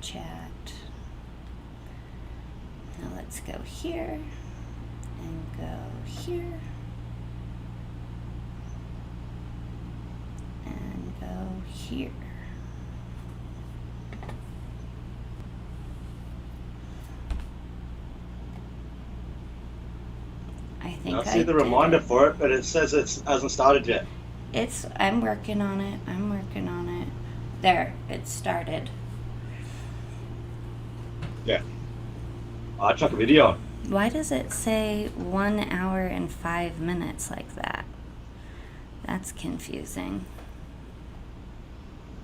chat. Now let's go here and go here and go here. I think I see the reminder for it, but it says it hasn't started yet. I'm working on it. I'm working on it. There, it started. Yeah. I chuck a video on. Why does it say 1 hour and 5 minutes like that? That's confusing.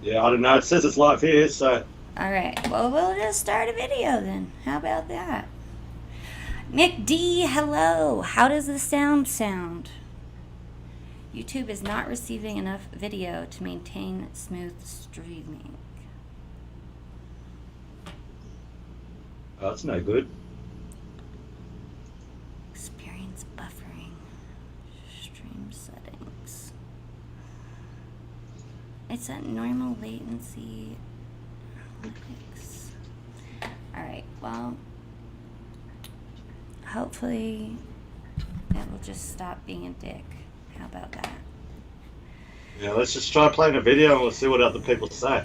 Yeah, I don't know. It says it's live here, so. Alright, well, we'll just start a video then. How about that? Nick D, hello. How does the sound? YouTube is not receiving enough video to maintain smooth streaming. Oh, that's no good. Experience buffering. Stream settings. It's at normal latency. Alright, well, hopefully it will just stop being a dick. How about that? Yeah, let's just try playing a video and we'll see what other people say.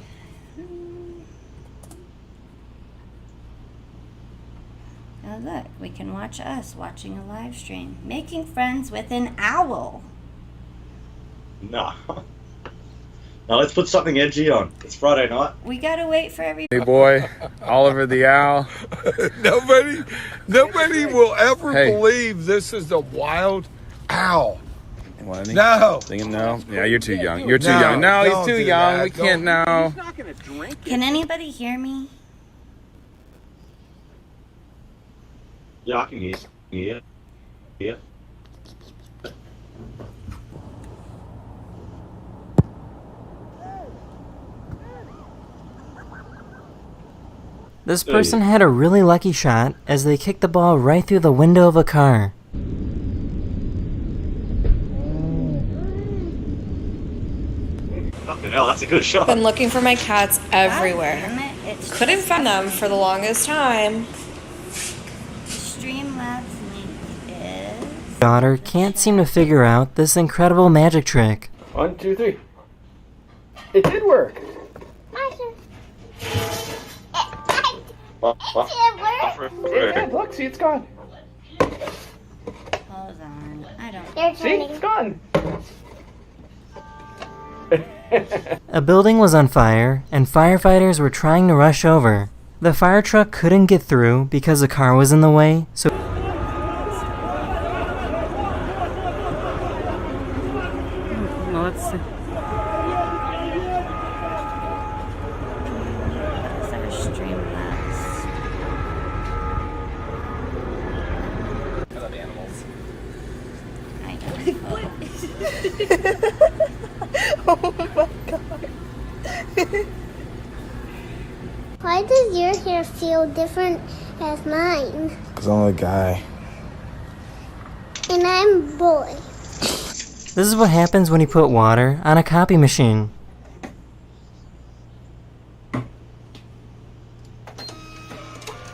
Oh, look, we can watch us watching a live stream. Making friends with an owl. No. Now let's put something edgy on. It's Friday night. We gotta wait for everybody. Hey boy, Oliver the Owl. Nobody will ever believe this is a wild owl. What, No. Thinking no? Yeah, you're too young. You're too young. No, he's too young. We can't now. He's not gonna drink it. Can anybody hear me? Yeah, I can hear. Yeah. Yeah. This person had a really lucky shot as they kicked the ball right through the window of a car. Fucking hell, that's a good shot. Been looking for my cats everywhere. God damn it, it's Couldn't find them for the longest time. Streamlabs link is... Daughter can't seem to figure out this incredible magic trick. 1, 2, 3. It did work. Yeah, look, see, it's gone. Hold on, I don't... See, it's gone. A building was on fire, and firefighters were trying to rush over. The fire truck couldn't get through because the car was in the way, so... Let's see. That's our Streamlabs. I love animals. I know. Oh my god. Why does your hair feel different as mine? Because I'm a guy. And I'm a boy. This is what happens when you put water on a copy machine.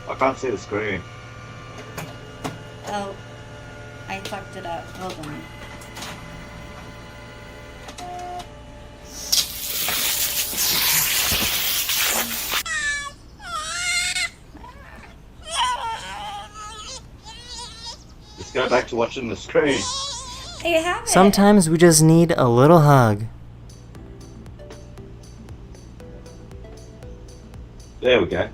I can't see the screen. Oh, I fucked it up. Hold on. Just go back to watching the screen. There you have it. Sometimes we just need a little hug. There we go.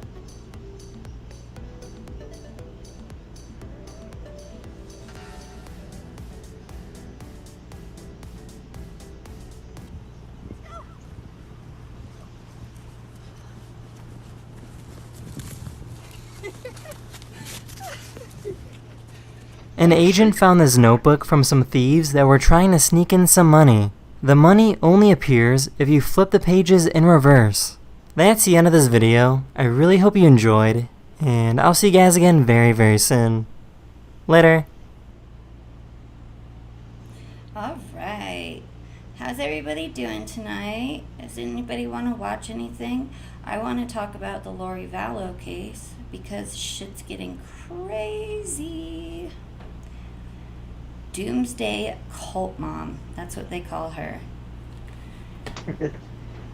An agent found this notebook from some thieves that were trying to sneak in some money. The money only appears if you flip the pages in reverse. That's the end of this video. I really hope you enjoyed, and I'll see you guys again very, very soon. Later. Alright. How's everybody doing tonight? Does anybody want to watch anything? I want to talk about the Lori Vallow case because shit's getting crazy. Doomsday cult mom. That's what they call her.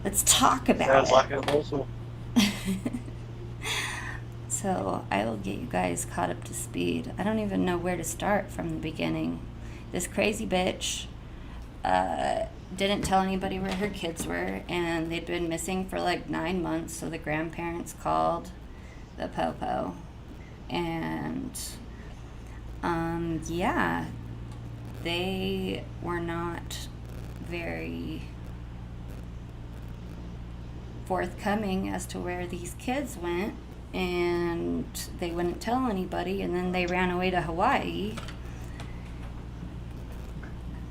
Let's talk about Sounds it. like it also. So I will get you guys caught up to speed. I don't even know where to start from the beginning. This crazy bitch didn't tell anybody where her kids were, and they'd been missing for like 9 months, so the grandparents called the Popo. And yeah, they were not very forthcoming as to where these kids went, and they wouldn't tell anybody, and then they ran away to Hawaii.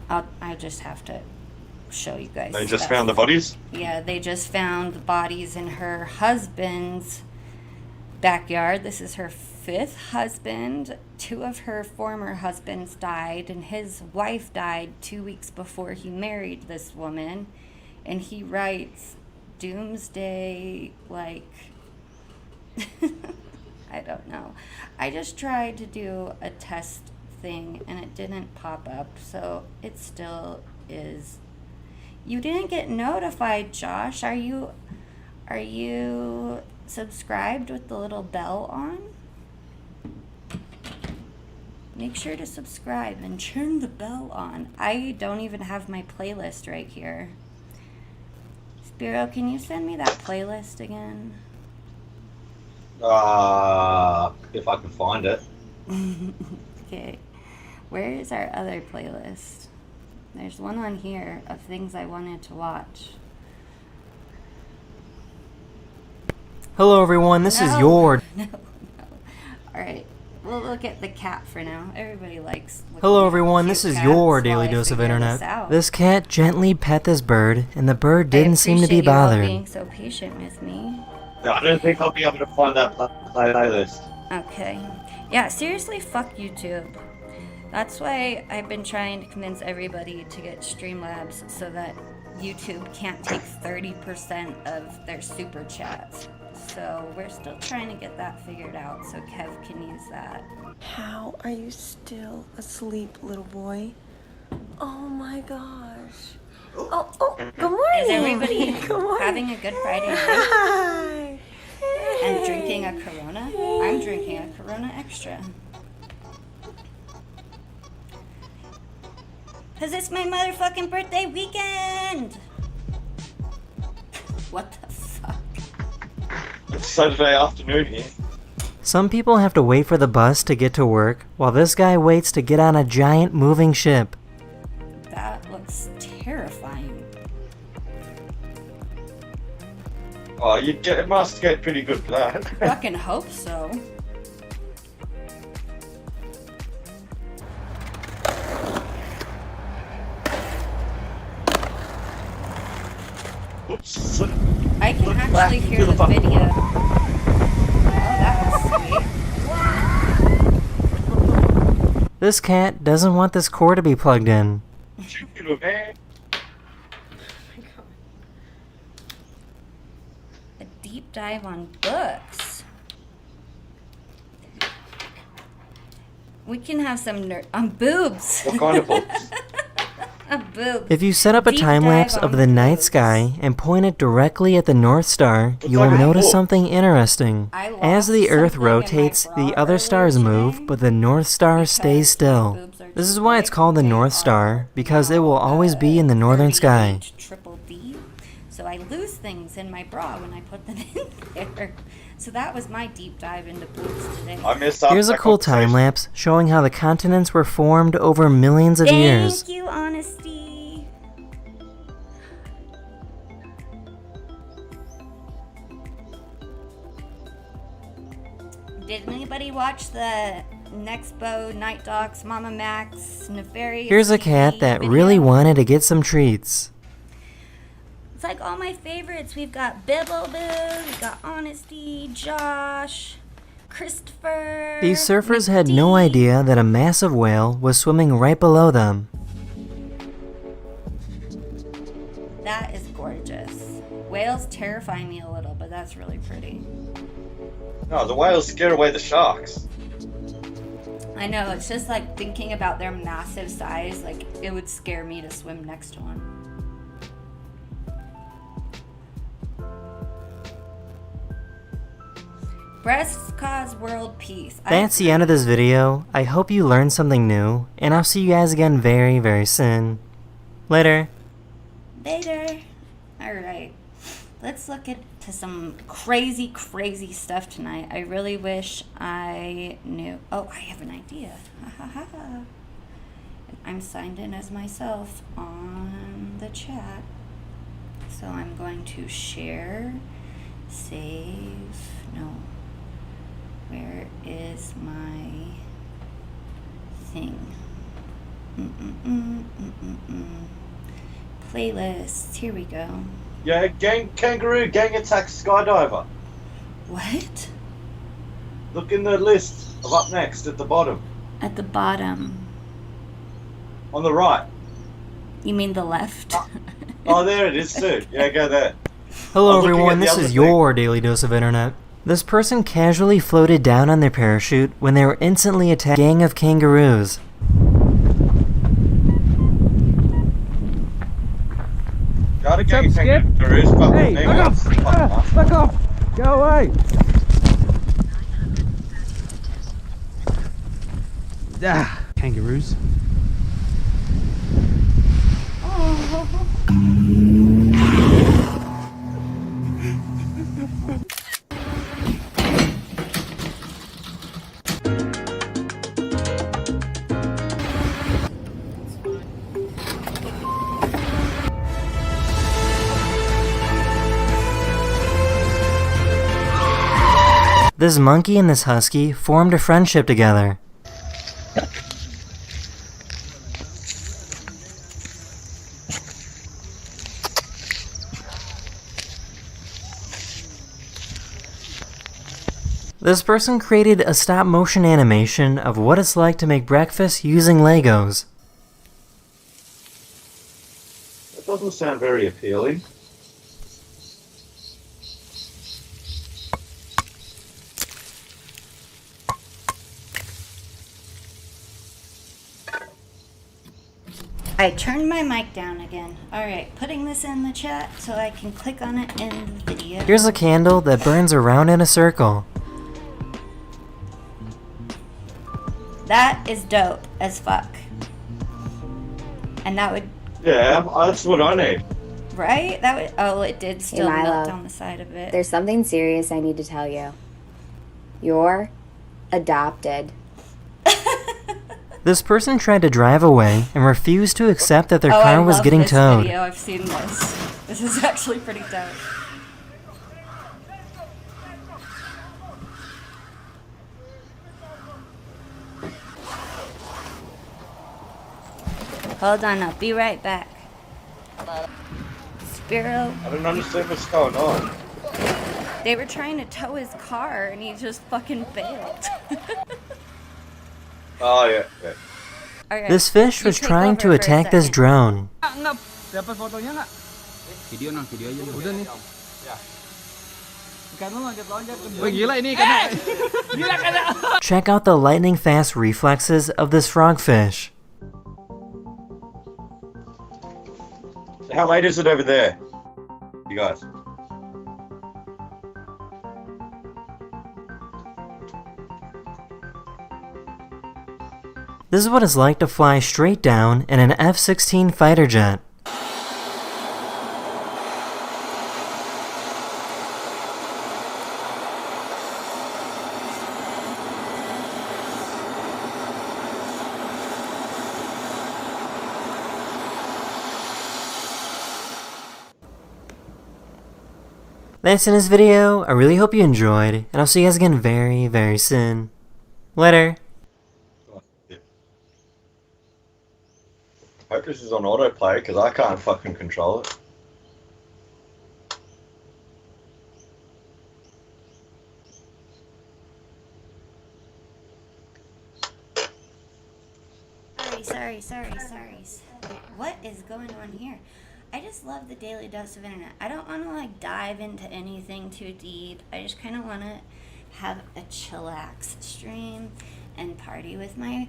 I just have to show you guys. They just stuff. found the bodies? Yeah, they just found the bodies in her husband's backyard. This is her 5th husband. 2 of her former husbands died, and his wife died 2 weeks before he married this woman. And he writes doomsday, like, I don't know. I just tried to do a test thing and it didn't pop up, so it still is. You didn't get notified, Josh. Are you subscribed with the little bell on? Make sure to subscribe and turn the bell on. I don't even have my playlist right here. Spiro, can you send me that playlist again? If I can find it. Okay. Where is our other playlist? There's one on here of things I wanted to watch. Hello everyone, this is your... No. Alright. We'll look at the cat for now. Everybody likes looking Hello at everyone, cute this is cats your while daily I dose of figure internet. this out. This cat gently pet this bird, and the bird didn't seem to be I appreciate you all bothered. being so patient with me. I don't think I'll be able to find that playlist. Okay. Yeah, seriously, fuck YouTube. That's why I've been trying to convince everybody to get Streamlabs so that YouTube can't take 30% of their super chats. So we're still trying to get that figured out so Kev can use that. How are you still asleep, little boy? Oh my gosh. Oh, good morning. Is everybody Good morning. having a good Friday night Hi. and drinking a Corona? I'm drinking a Corona Extra. Because it's my motherfucking birthday weekend! What the fuck? It's Saturday afternoon here. Some people have to wait for the bus to get to work, while this guy waits to get on a giant moving ship. That looks terrifying. Oh, it must get pretty good for that. Fucking hope so. Oops. I can actually hear the video. Oh, that was sweet. This cat doesn't want this cord to be plugged in. A deep dive on books. We can have some on boobs. What kind of books? Boobs. If you set up a Deep time lapse dive of on the night boobs. sky and point it directly at the North Star, you will like a notice book. something interesting. I As the lost Earth something in my rotates, bra the other earlier stars move, today but the North Star because stays my still. boobs are This too is why it's big. called the They North are Star, because it now, will always be in the northern sky. 38 triple D. So I lose things in my bra when I put them in there. So that was my deep dive into boobs today. I missed out. Here's a cool time lapse showing how the continents were formed over millions of years. Thank you, Honesty. Did anybody watch the Nextbow, Night Docs, Mama Max, Nefarious Here's a TV cat that video? really wanted to get some treats. It's like all my favorites. We've got Bibble Boo, we've got Honesty, Josh, Christopher. These surfers had McD. no idea that a massive whale was swimming right below them. That is gorgeous. whales terrify me a little, but that's really pretty. No, the whales scare away the sharks. I know, it's just like thinking about their massive size, like it would scare me to swim next to one. Breasts cause world peace. That's the end of this video. I hope you learned something new, and I'll see you guys again very, very soon. Later. Later. Alright. Let's look into some crazy, crazy stuff tonight. I really wish I knew. Oh, I have an idea. Ha ha ha. I'm signed in as myself on the chat. So I'm going to share, save, no. Where is my thing? Playlists. Here we go. Yeah, kangaroo gang attacks skydiver. What? Look in the list of up next at the bottom. At the bottom. On the right. You mean the left? Oh, there it is too. Yeah, go there. Hello looking everyone, at the this other is thing. your Daily Dose of Internet. This person casually floated down on their parachute when they were instantly attacked by a gang of kangaroos. Got a gang of kangaroos, but Hey, back off! Go away! Ah, kangaroos. This monkey and this husky formed a friendship together. This person created a stop-motion animation of what it's like to make breakfast using Legos. That doesn't sound very appealing. I turned my mic down again. Alright, putting this in the chat so I can click on it in the video. Here's a candle that burns around in a circle. That is dope as fuck. And that would, Yeah, that's what I need. right? That would, oh, it did still Milo. melt on the side of it. There's something serious I need to tell you. You're adopted. This person tried to drive away and refused to accept that their Oh, car I was love getting this towed. Video. I've seen this. This is actually pretty dope. Hold on, I'll be right back. Spiro, I don't understand what's going on. they were trying to tow his car and he just fucking bailed. Oh, yeah, yeah. Okay, This fish you was take trying over to for a attack this second. drone. Dapat fotonya nggak? Video aja. Udah nih. Ikan lu loncat-loncat. Wih gila ini ikannya. Gila kena. Check out the lightning fast reflexes of this frogfish. How late is it over there, you guys? This is what it's like to fly straight down in an F-16 fighter jet. That's in this video. I really hope you enjoyed, and I'll see you guys again very, very soon. Later. I hope this is on autoplay because I can't fucking control it. Sorry. What is going on here? I just love the daily dose of internet. I don't want to like dive into anything too deep. I just kind of want to have a chillax stream and party with my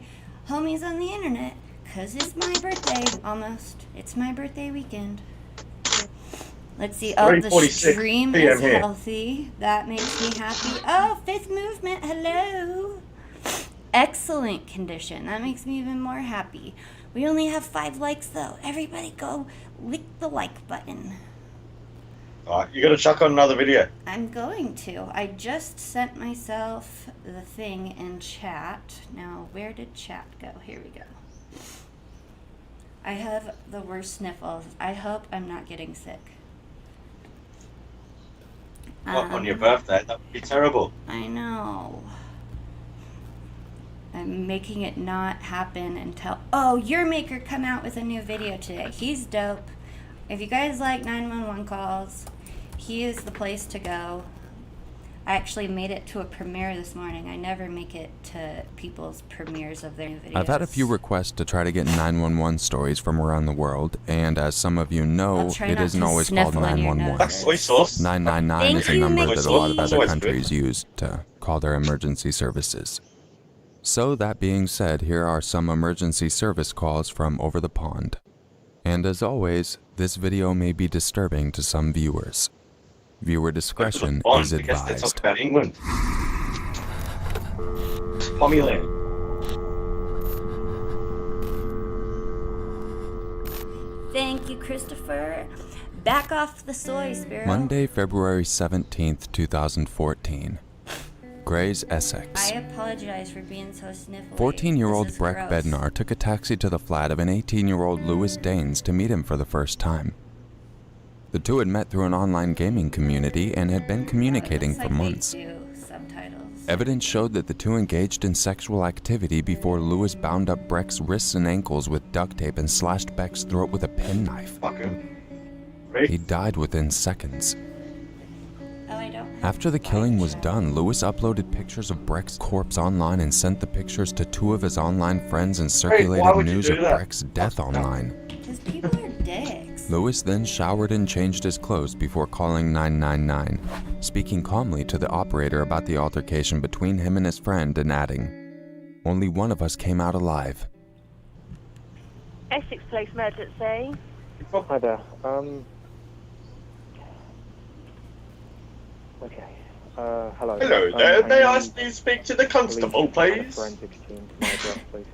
homies on the internet. Cause it's my birthday almost. It's my birthday weekend. Let's see. Oh, the 3:46 stream PM is here. healthy. That makes me happy. Oh, Fifth Movement. Hello. Excellent condition. That makes me even more happy. We only have 5 likes though. Everybody go lick the like button. Alright, you gotta chuck on another video. I'm going to. I just sent myself the thing in chat. Now, where did chat go? Here we go. I have the worst sniffles. I hope I'm not getting sick. What, on your birthday? That would be terrible. I know. I'm making it not happen until... Oh, Your Maker come out with a new video today. He's dope. If you guys like 911 calls, he is the place to go. I actually made it to a premiere this morning. I never make it to people's premieres of their new videos. I've had a few requests to try to get 911 stories from around the world, and as some of you know, it isn't always called 911. 999 is a number that a lot of other countries use to call their emergency services. So that being said, here are some emergency service calls from over the pond. And as always, this video may be disturbing to some viewers. Viewer discretion is advised. Talk about England. Pommyland. Thank you, Christopher. Back off the soy, Sparrow. Monday, February 17th, 2014. Grays, Essex. I apologize for being so sniffly. 14-year-old Breck Bednar took a taxi to the flat of an 18-year-old Lewis Danes to meet him for the first time. The two had met through an online gaming community and had been communicating for months. Evidence showed that the two engaged in sexual activity before Lewis bound up Breck's wrists and ankles with duct tape and slashed Beck's throat with a penknife. He died within seconds. After the killing was done, Lewis uploaded pictures of Breck's corpse online and sent the pictures to 2 of his online friends and circulated news of Breck's death online. Because people are dicks. Lewis then showered and changed his clothes before calling 999, speaking calmly to the operator about the altercation between him and his friend and adding, "Only one of us came out alive." Essex Police Emergency. Hi there. Okay. Hello. Hello there. May I speak to the constable, please? Forensics team to my address, please.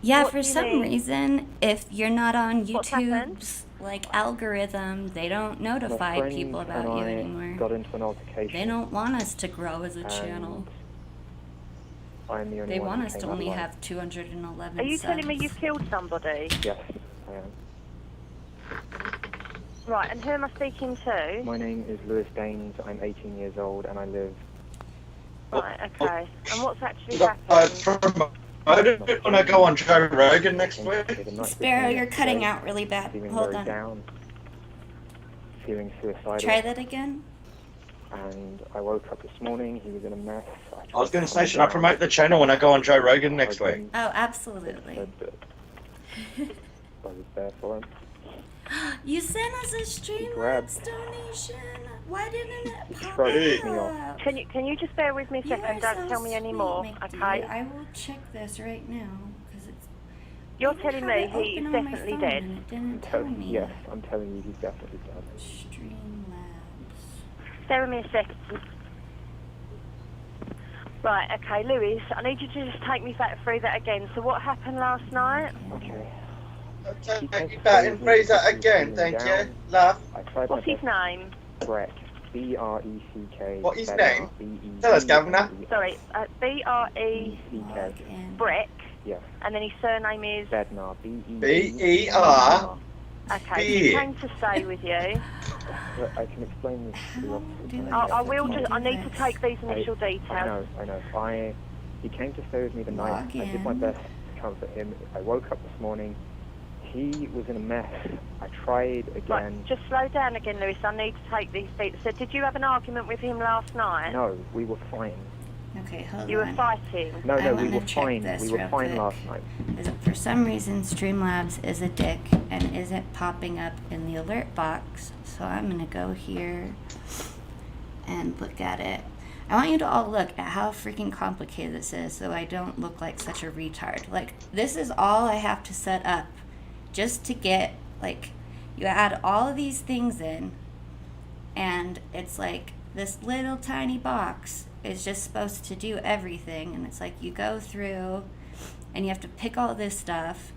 Yeah, What for do you some mean? reason, if you're not on What's happened? YouTube's like algorithm, they don't notify My people friend about you and I anymore. got into an altercation. They don't want us to grow as a and channel. I'm the only They one want who us to came out only alive. have 211 Are you subs. telling me you've killed somebody? Yes, I am. Right, and who am I speaking to? My name is Lewis Danes. I'm 18 years old and I live... Right, okay. And what's actually happened? I don't want to go on Joe Rogan next week. Sparrow, you're cutting out really bad. Feeling Hold very on. down, feeling suicidal. Try that again. And I woke up this morning, he was in a mess. I was going to say, should I promote the channel when I go on Joe Rogan next week? Oh, absolutely. I was there for him. You sent us a Streamlabs donation. Why didn't it pop up? Can you just bear with me a second? Don't tell me any more, okay? I will check this right now because it's. You're telling me he's open on my definitely phone dead? and it didn't tell me. Yes, I'm telling you he's definitely dead. Streamlabs. Bear with me a second. Right, okay, Lewis, I need you to just take me back through that again. So what happened last night? Okay. Take you back and phrase that again, thank you. Love. What's his name? Breck. B-R-E-C-K. What his name? Tell us, Governor. Sorry, B-R-E-C-K. Breck. Yes. And then his surname is? Bednar. B-E-R. Okay, he came to stay with you. I can explain this to you. I will just, I need to take these initial details. I know. He came to stay with me the night. I did my best to comfort him. I woke up this morning. He was in a mess. I tried again. Right, just slow down again, Lewis. I need to take these details. So did you have an argument with him last night? No, we were fine. Okay, hold You on. were fighting? No, I we wanna were check fine. this We were real fine quick. last night. Is it, for some reason, Streamlabs is a dick and isn't popping up in the alert box. So I'm gonna go here and look at it. I want you to all look at how freaking complicated this is so I don't look like such a retard. Like, this is all I have to set up just to get, like, you add all of these things in, and it's like this little tiny box is just supposed to do everything. And it's like you go through and you have to pick all this stuff,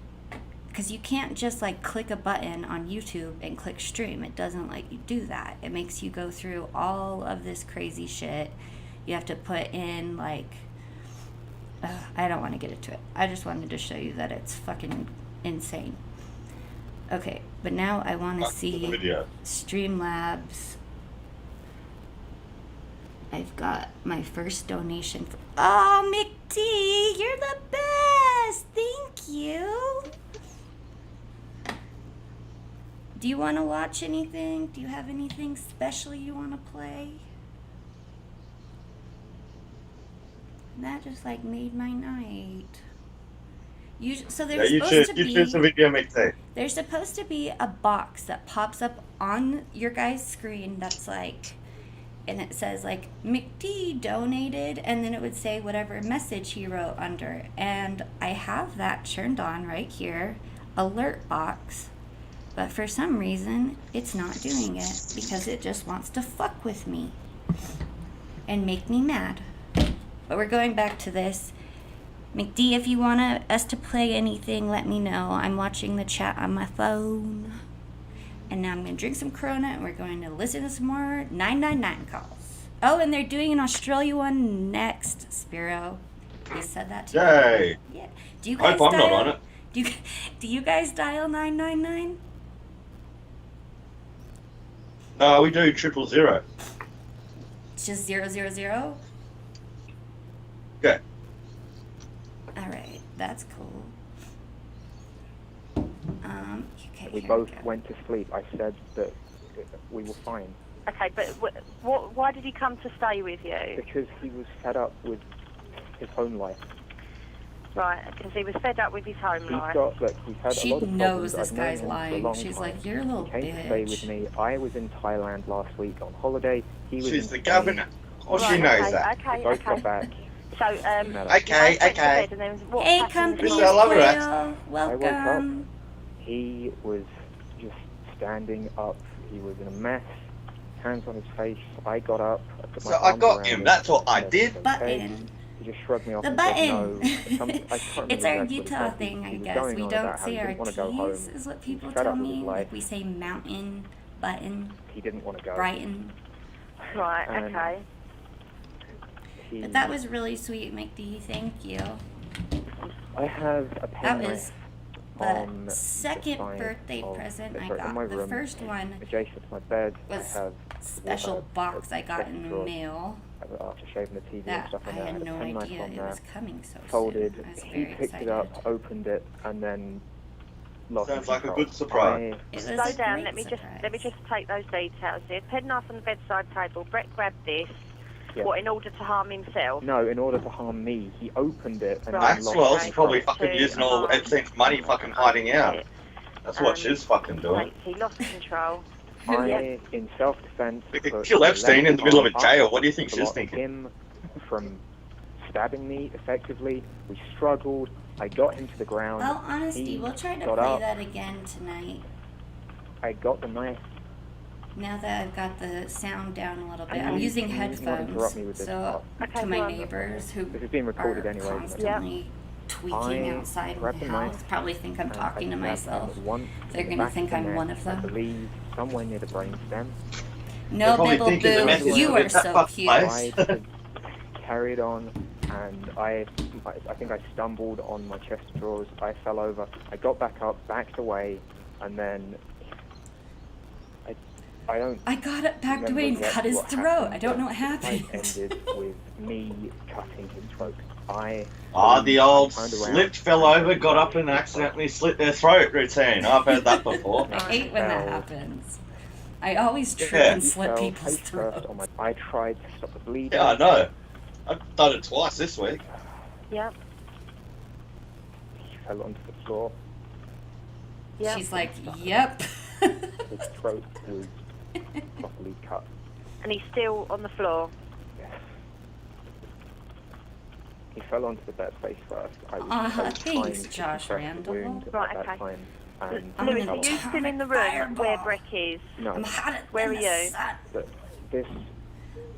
because you can't just like click a button on YouTube and click stream. It doesn't let you do that. It makes you go through all of this crazy shit. You have to put in like, I don't want to get into it. I just wanted to show you that it's fucking insane. Okay, but now I want to see Streamlabs. I've got my first donation for, oh, McD, you're the best. Thank you. Do you want to watch anything? Do you have anything special you want to play? That just like made my night. So there's supposed to be, you choose a video, McD. There's supposed to be a box that pops up on your guy's screen that's like, and it says like McD donated, and then it would say whatever message he wrote under. And I have that turned on right here, alert box. But for some reason, it's not doing it because it just wants to fuck with me and make me mad. But we're going back to this. McD, if you want us to play anything, let me know. I'm watching the chat on my phone. And now I'm going to drink some Corona, and we're going to listen to some more 999 calls. Oh, and they're doing an Australia one next, Spiro. He said that to Yay! me. Yeah. Do you guys I'm not on it. Do you guys dial 999? No, we do 000. It's just 000? Okay. Alright, that's cool. Okay, We here both go. went to sleep. I said that we were fine. Okay, but why did he come to stay with you? Because he was fed up with his home life. Right, because he was fed up with his home He's life. got, look, he's had She a lot of knows problems. this I've known guy's him for a lying. long She's time. like, you're a little He came bitch. to stay with me. I was in Thailand last week on holiday. He was She's in the Spain. governor. Oh, she Right, knows okay, that. Okay, We both okay. got back. So, Okay, you guys went to okay. bed, and then what Hey, happened? company Yes, I love her, Quail. I woke up. Welcome. He was just standing up. He was in a mess. Hands on his face. I got up. I put my So I arms got around him. him. That's what I said, did. "It's okay." Button. He just shrugged me off The and said no. button. I can't It's remember our exactly what he Utah said. thing, He I was guess. going We on don't about how say he our didn't want to go home. T's, is what He was people fed tell up with his me. life. Like we say mountain, button, He didn't want to go. Brighton. Right, And okay. He, But that was really sweet, McD. Thank you. I have a That pen was knife on the second side birthday of- present I sorry, in my got. The room, first one adjacent to my bed. was I have special box I got in the drawer. mail After shaving the TV and that stuff I like that, had a no pen knife idea on it there, was coming so folded. soon. I was He very picked excited. it up, opened it, and then lost Sounds like a control. good surprise. It was Slow a down. great Let me surprise. just take those details. There's penknife on the bedside table. Brett grabbed this. Yeah. What, in order to harm himself? No, in order to harm me, he opened it and then Right. lost Maxwell's Okay. probably fucking using all Epstein's money fucking hiding out. That's what she's fucking doing. He lost control. I, in self-defense, We could put kill the Epstein left in the middle of a arm jail. up What do you think to she's block thinking? him from stabbing me effectively. We struggled. I got him to the ground. Well, honesty, He we'll try to got play up. that again tonight. I got the knife. Now that I've got the sound down a little bit, And I'm you- using you interrupt headphones. me with this So part. to my neighbors who This is being recorded are anyway, isn't it? constantly tweaking I outside grabbed my the knife house, probably think I'm and talking to I stabbed myself. him once They're in the gonna back think the I'm neck, one of I them. believe somewhere near the brainstem. No, probably Bibble thinking the Boo, message you is are that so fuck cute. place. I carried on, and I think I stumbled on my chest of drawers. I fell over. I got back up, backed away, and then I don't. I got it back remember away and exactly cut his what throat. happened, I don't know but what the fight happened. ended with me cutting his throat. The old turned around slipped, fell over, got up and accidentally slit their throat routine. I've heard that before. I hate when that happens. I always trip Yeah. and slit Fell people's face first throats. on my. I tried to stop the bleeding. Yeah, I know. I've done it twice this week. Yep. He fell onto the floor. Yep. She's like, yep. His throat was properly cut. And he's still on the floor. Yes. He fell onto the bed face first. I was thanks, trying Josh to Randall. the wound Right, at that okay. time. And Lewis, are you still in the room where Breck is? No. Where are you? But this...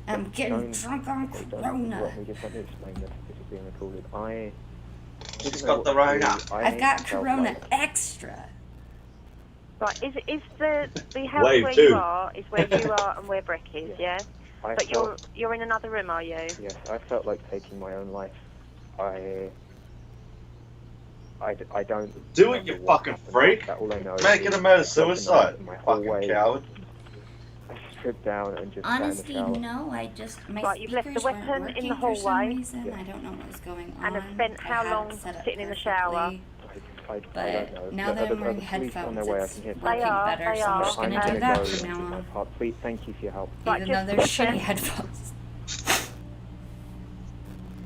I'm getting drunk on Corona. Well, we just want to explain this. This is being recorded. She's got the Rona. I've got Corona Extra. Right, is the house Wave where 2. you are is where you are and where Breck is, yeah? But felt, you're in another room, are you? Yes, I felt like taking my own life. I don't... Do it, you fucking freak! All I know Making a murder suicide, fucking coward. I stripped down and just Honestly, sat in the shower. no, I just... My Right, you've left the speakers weren't weapon working in the for some hallway. reason. I don't know what was going on. And have spent I how had it long set up sitting in the perfectly. shower? I But don't know. now that I'm wearing the police on headphones, their way, I it's can hear working better, so I'm just going to do that from now on. Please, thank you for your help. Right, Even though they're shitty headphones.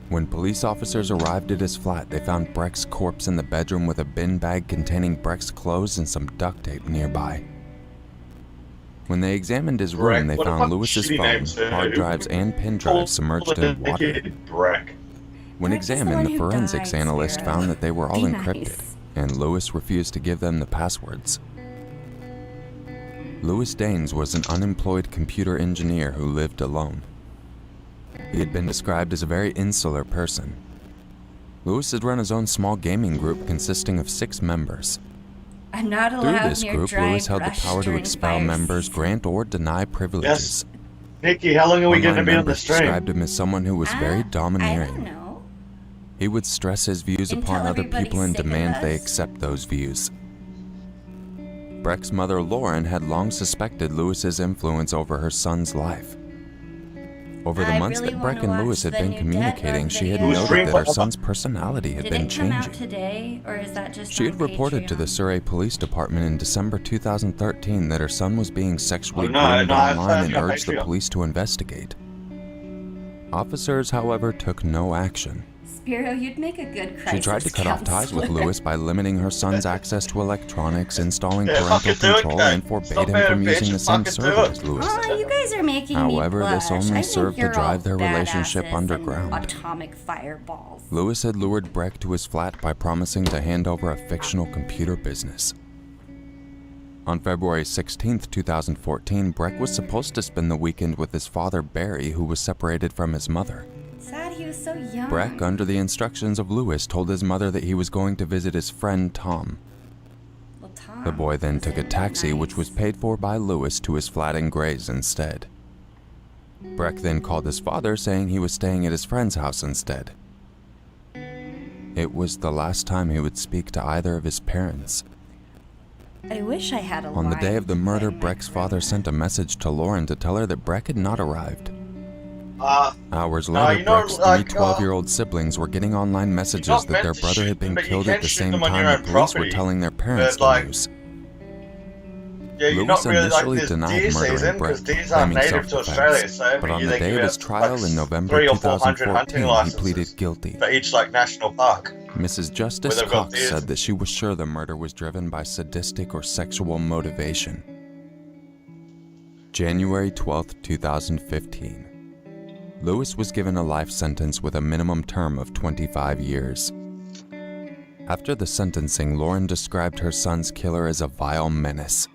When police officers arrived at his flat, they found Breck's corpse in the bedroom with a bin bag containing Breck's clothes and some duct tape nearby. When they examined his room, they found Lewis's phone, hard drives, and pin drives submerged in water. When examined, the forensics analyst found that they were all encrypted, and Lewis refused to give them the passwords. Lewis Daines was an unemployed computer engineer who lived alone. He had been described as a very insular person. Lewis had run his own small gaming group consisting of 6 members. I'm not Through allowed this near group, dry Lewis held the brush power to during expel fire members, season. grant or deny privileges. Nikki, how long are we going to Online be on the members stream? described him as someone who was very I don't domineering. know. He would stress his views Until upon other everybody's people and sick of demand they us. accept those views. Breck's mother, Lauren, had long suspected Lewis's influence over her son's life. Over the I months really that Breck wanna and Lewis watch had the been new communicating, Dead she had Dog noted video. that her son's personality had Did been it come out changing. today, or is that just She on had reported to the Patreon? Surrey Police Department in December 2013 that her son was being sexually No, groomed no, I've online and heard urged the Patreon. police to investigate. Officers, however, took no action. Spiro, you'd make a good crisis She tried to cut off ties with counselor. Lewis by limiting her son's access to electronics, installing Yeah, parental fucking do it, control, guys. and forbade Stop him being from a bitch using the and same fucking do server it. as Lewis. Oh, you guys are making However, me this blush. only I served think to you're drive all their relationship badasses underground. and atomic fireballs. Lewis had lured Breck to his flat by promising to hand over a fictional computer business. On February 16, 2014, Breck was supposed to spend the weekend with his father, Barry, who was separated from his mother. Sad he was so young. Breck, under the instructions of Lewis, told his mother that he was going to visit his friend Tom. Well, Tom The boy then took a wasn't taxi, nice. which was paid for by Lewis, to his flat in Grays instead. Breck then called his father, saying he was staying at his friend's house instead. It was the last time he would speak to either of his parents. I wish I had a On the day line of the to murder, play my Breck's father Corona. sent a message to Lauren to tell her that Breck had not arrived. Hours no, later, you know, Breck's like, three 12-year-old siblings were getting online messages not that their meant to brother shoot had been them, but you killed can at the shoot same them on time your the own police were property. telling their parents But, like, the news. Yeah, you're Lewis not really like initially this denied deer murdering season Breck, because deers aren't claiming native to Australia, self-defense. so But on the they day give of his out, trial like, in November 300 or 400 hunting 2014, he licenses pleaded guilty. for each like national park. Mrs. Justice they've got Cox deers. said that she was sure the murder was driven by sadistic or sexual motivation. January 12, 2015. Lewis was given a life sentence with a minimum term of 25 years. After the sentencing, Lauren described her son's killer as a vile menace.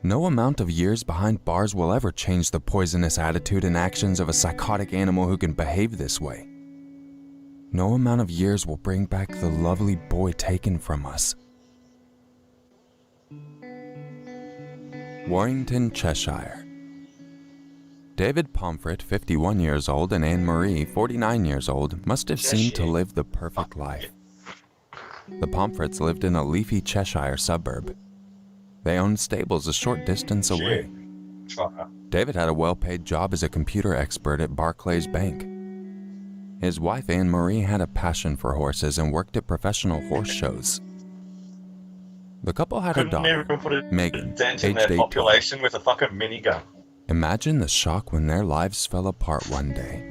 No amount of years behind bars will ever change the poisonous attitude and actions of a psychotic animal who can behave this way. No amount of years will bring back the lovely boy taken from us. Warrington, Cheshire. David Pomfret, 51 years old, and Anne Marie, 49 years old, must have seemed to live the perfect life. The Pomfrets lived in a leafy Cheshire suburb. They owned stables a short distance away. David had a well-paid job as a computer expert at Barclays Bank. His wife, Anne Marie, had a passion for horses and worked at professional horse shows. The couple had a Couldn't daughter, even put a Megan, dent in aged their 18. population with a fucking minigun. Imagine the shock when their lives fell apart one day.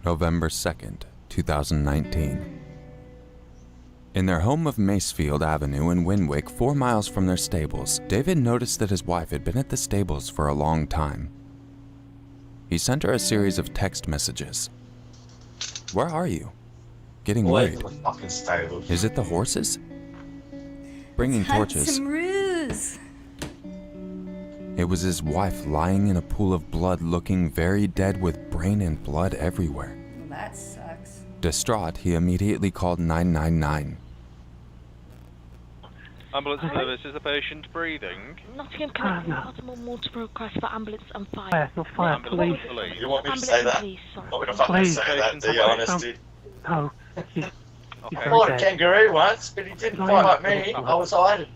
November 2nd, 2019. In their home of Macefield Avenue in Winwick, 4 miles from their stables, David noticed that his wife had been at the stables for a long time. He sent her a series of text messages. Where are you? Getting worried. Fucking stables. Is it the horses? Bringing torches. Some ruse. It was his wife lying in a pool of blood, looking very dead with brain and blood everywhere. Well, that sucks. Distraught, he immediately called 999. Ambulance service, is the patient breathing? Nottingham County, Baltimore, water request for ambulance and fire. Not fire, police. You want me to say that? Want me to fucking say that, do you, honesty? No. He fought a kangaroo once, but he didn't fight me. I was hiding.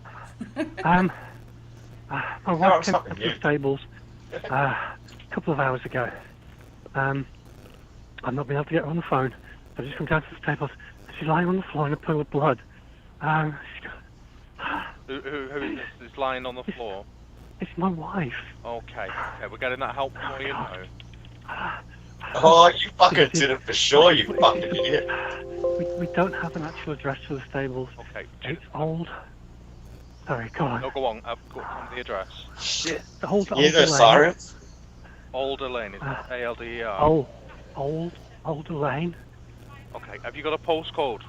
My wife came up to the stables a couple of hours ago. I've not been able to get her on the phone. I've just come down to the stables. She's lying on the floor in a pool of blood. Who is this that's lying on the floor? It's my wife. Okay, we're getting that help for you now. Oh, you fucking did it for sure, you fucking idiot. We don't have an actual address for the stables. Okay. It's old. Sorry, go on. No, go on. I've got the address. Shit. The old You know sirens? Alder Lane, is it ALDER? Alder Lane. Okay, have you got a postcode?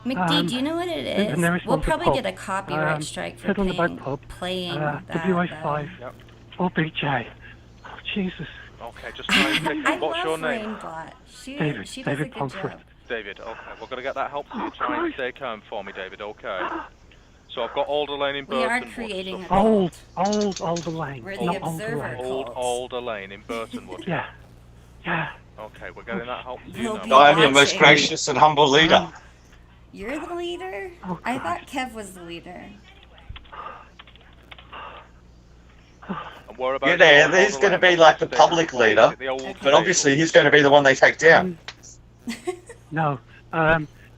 McD, do you know what it is? We'll probably get a copyright strike for playing that. WA5 or BJ. Oh, Jesus. Okay, just try and pick what's your name? David. She David Pomfret. David, okay. We're going to get that help to you. Try and stay calm for me, David, okay? So I've got Alder Lane in Burton. We are creating a old Alder Lane. We're the Observer Old Alder Lane in Burtonwood. Yeah. Okay, we're getting that help to you now. I am your most gracious and humble leader. You're the leader? Oh, I thought Kev was the leader. Yeah, there, he's going to be like the public leader, but obviously he's going to be the one they take down. No,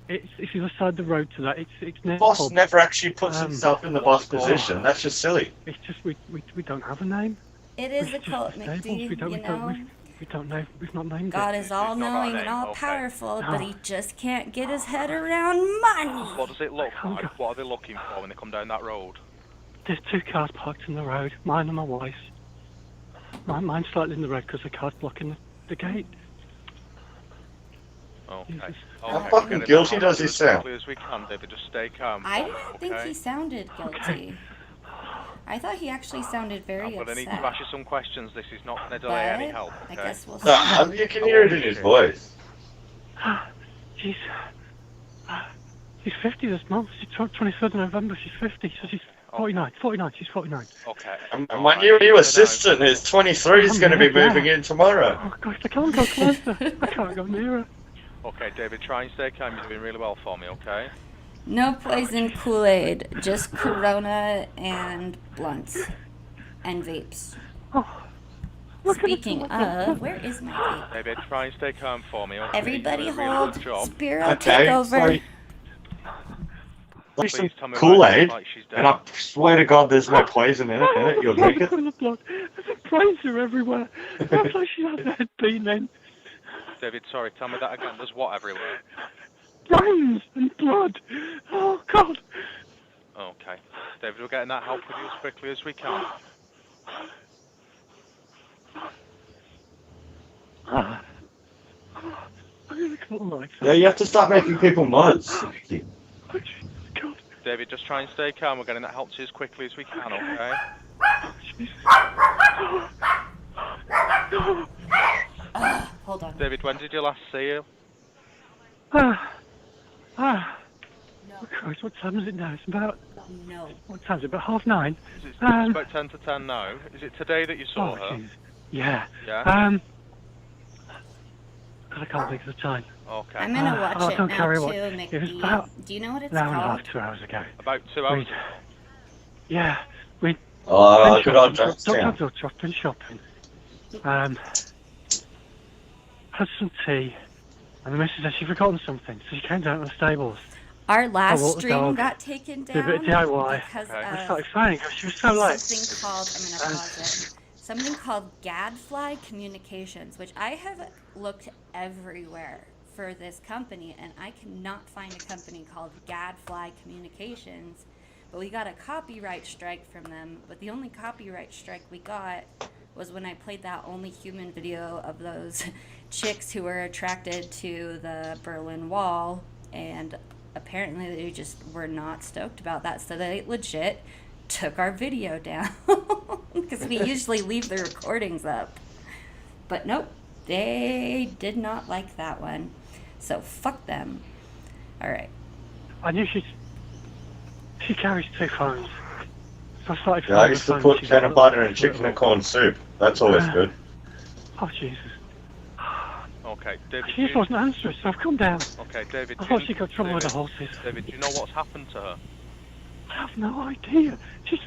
it's the other side of the road to that. It's The boss never actually puts himself in the boss position. That's just silly. It's just we don't have a name. It is a cult, McD, you know? We don't know. We've not named God it. is all-knowing and all-powerful, but he just can't get his head around money. What does it look like? What are they looking for when they come down that road? There's 2 cars parked in the road, mine and my wife's. Mine's slightly in the road because the car's blocking the gate. Okay. How fucking guilty does he sound? As we can, David, just stay calm. I didn't think he sounded guilty. I thought he actually sounded very upset. I need to ask you some questions. This is not going to delay any help. I guess we'll see. No, you can hear it in his voice. She's 50 this month. She's 23rd of November. She's 50, so she's 49. She's 49. Okay. And my new assistant is 23. Is going to be moving in tomorrow. Oh gosh, I can't go closer. I can't go near her. Okay, David, try and stay calm. You're doing really well for me, okay? No poison Kool-Aid, just Corona and blunts and vapes. Speaking of, where is my vape? David, try and stay calm for me, okay? Everybody You're doing a hold. really good job. Spiro, take over. Sorry. Some Kool-Aid, and I swear to God there's no poison in it. You'll drink it. There's brains are everywhere. That's like she has a head bean then. David, sorry, tell me that again. There's what everywhere? Brains and blood. Oh God. Okay. David, we're getting that help with you as quickly as we can. Yeah, you have to start making people mods. David, just try and stay calm. We're getting that help to you as quickly as we can, okay? Hold on. David, when did you last see her? Christ, what time is it now? It's about... No. What time is it? About 9:30? It's about 10 to 10 now. Is it today that you saw her? Geez. Yeah. Yeah? I can't think of the time. Okay. I'm gonna watch it now too, McD. It was about Do you know what it's an hour and a called? half, 2 hours ago. About 2 hours? Yeah. We'd Oh, good old dropped Johnstown. been shopping. Had some tea. And the missus said she'd forgotten something, so she came down to the stables. Our last walked the stream dog, got taken down did a bit of DIY. because I started crying because she was so late. something called, I'm going to pause it, something called Gadfly Communications, which I have looked everywhere for this company, and I cannot find a company called Gadfly Communications. But we got a copyright strike from them. But the only copyright strike we got was when I played that Only Human video of those chicks who were attracted to the Berlin Wall, and apparently they just were not stoked about that, so they legit took our video down because we usually leave the recordings up. But nope, they did not like that one, so fuck them. All right. I knew she carries 2 phones. So I started. Yeah, I used to put peanut butter and chicken and corn soup. That's always good. Oh Jesus. Okay, David. She just wasn't answering, so I've come down. Okay, David. I thought she got trouble with the horses. David, do you know what's happened to her? I have no idea. She's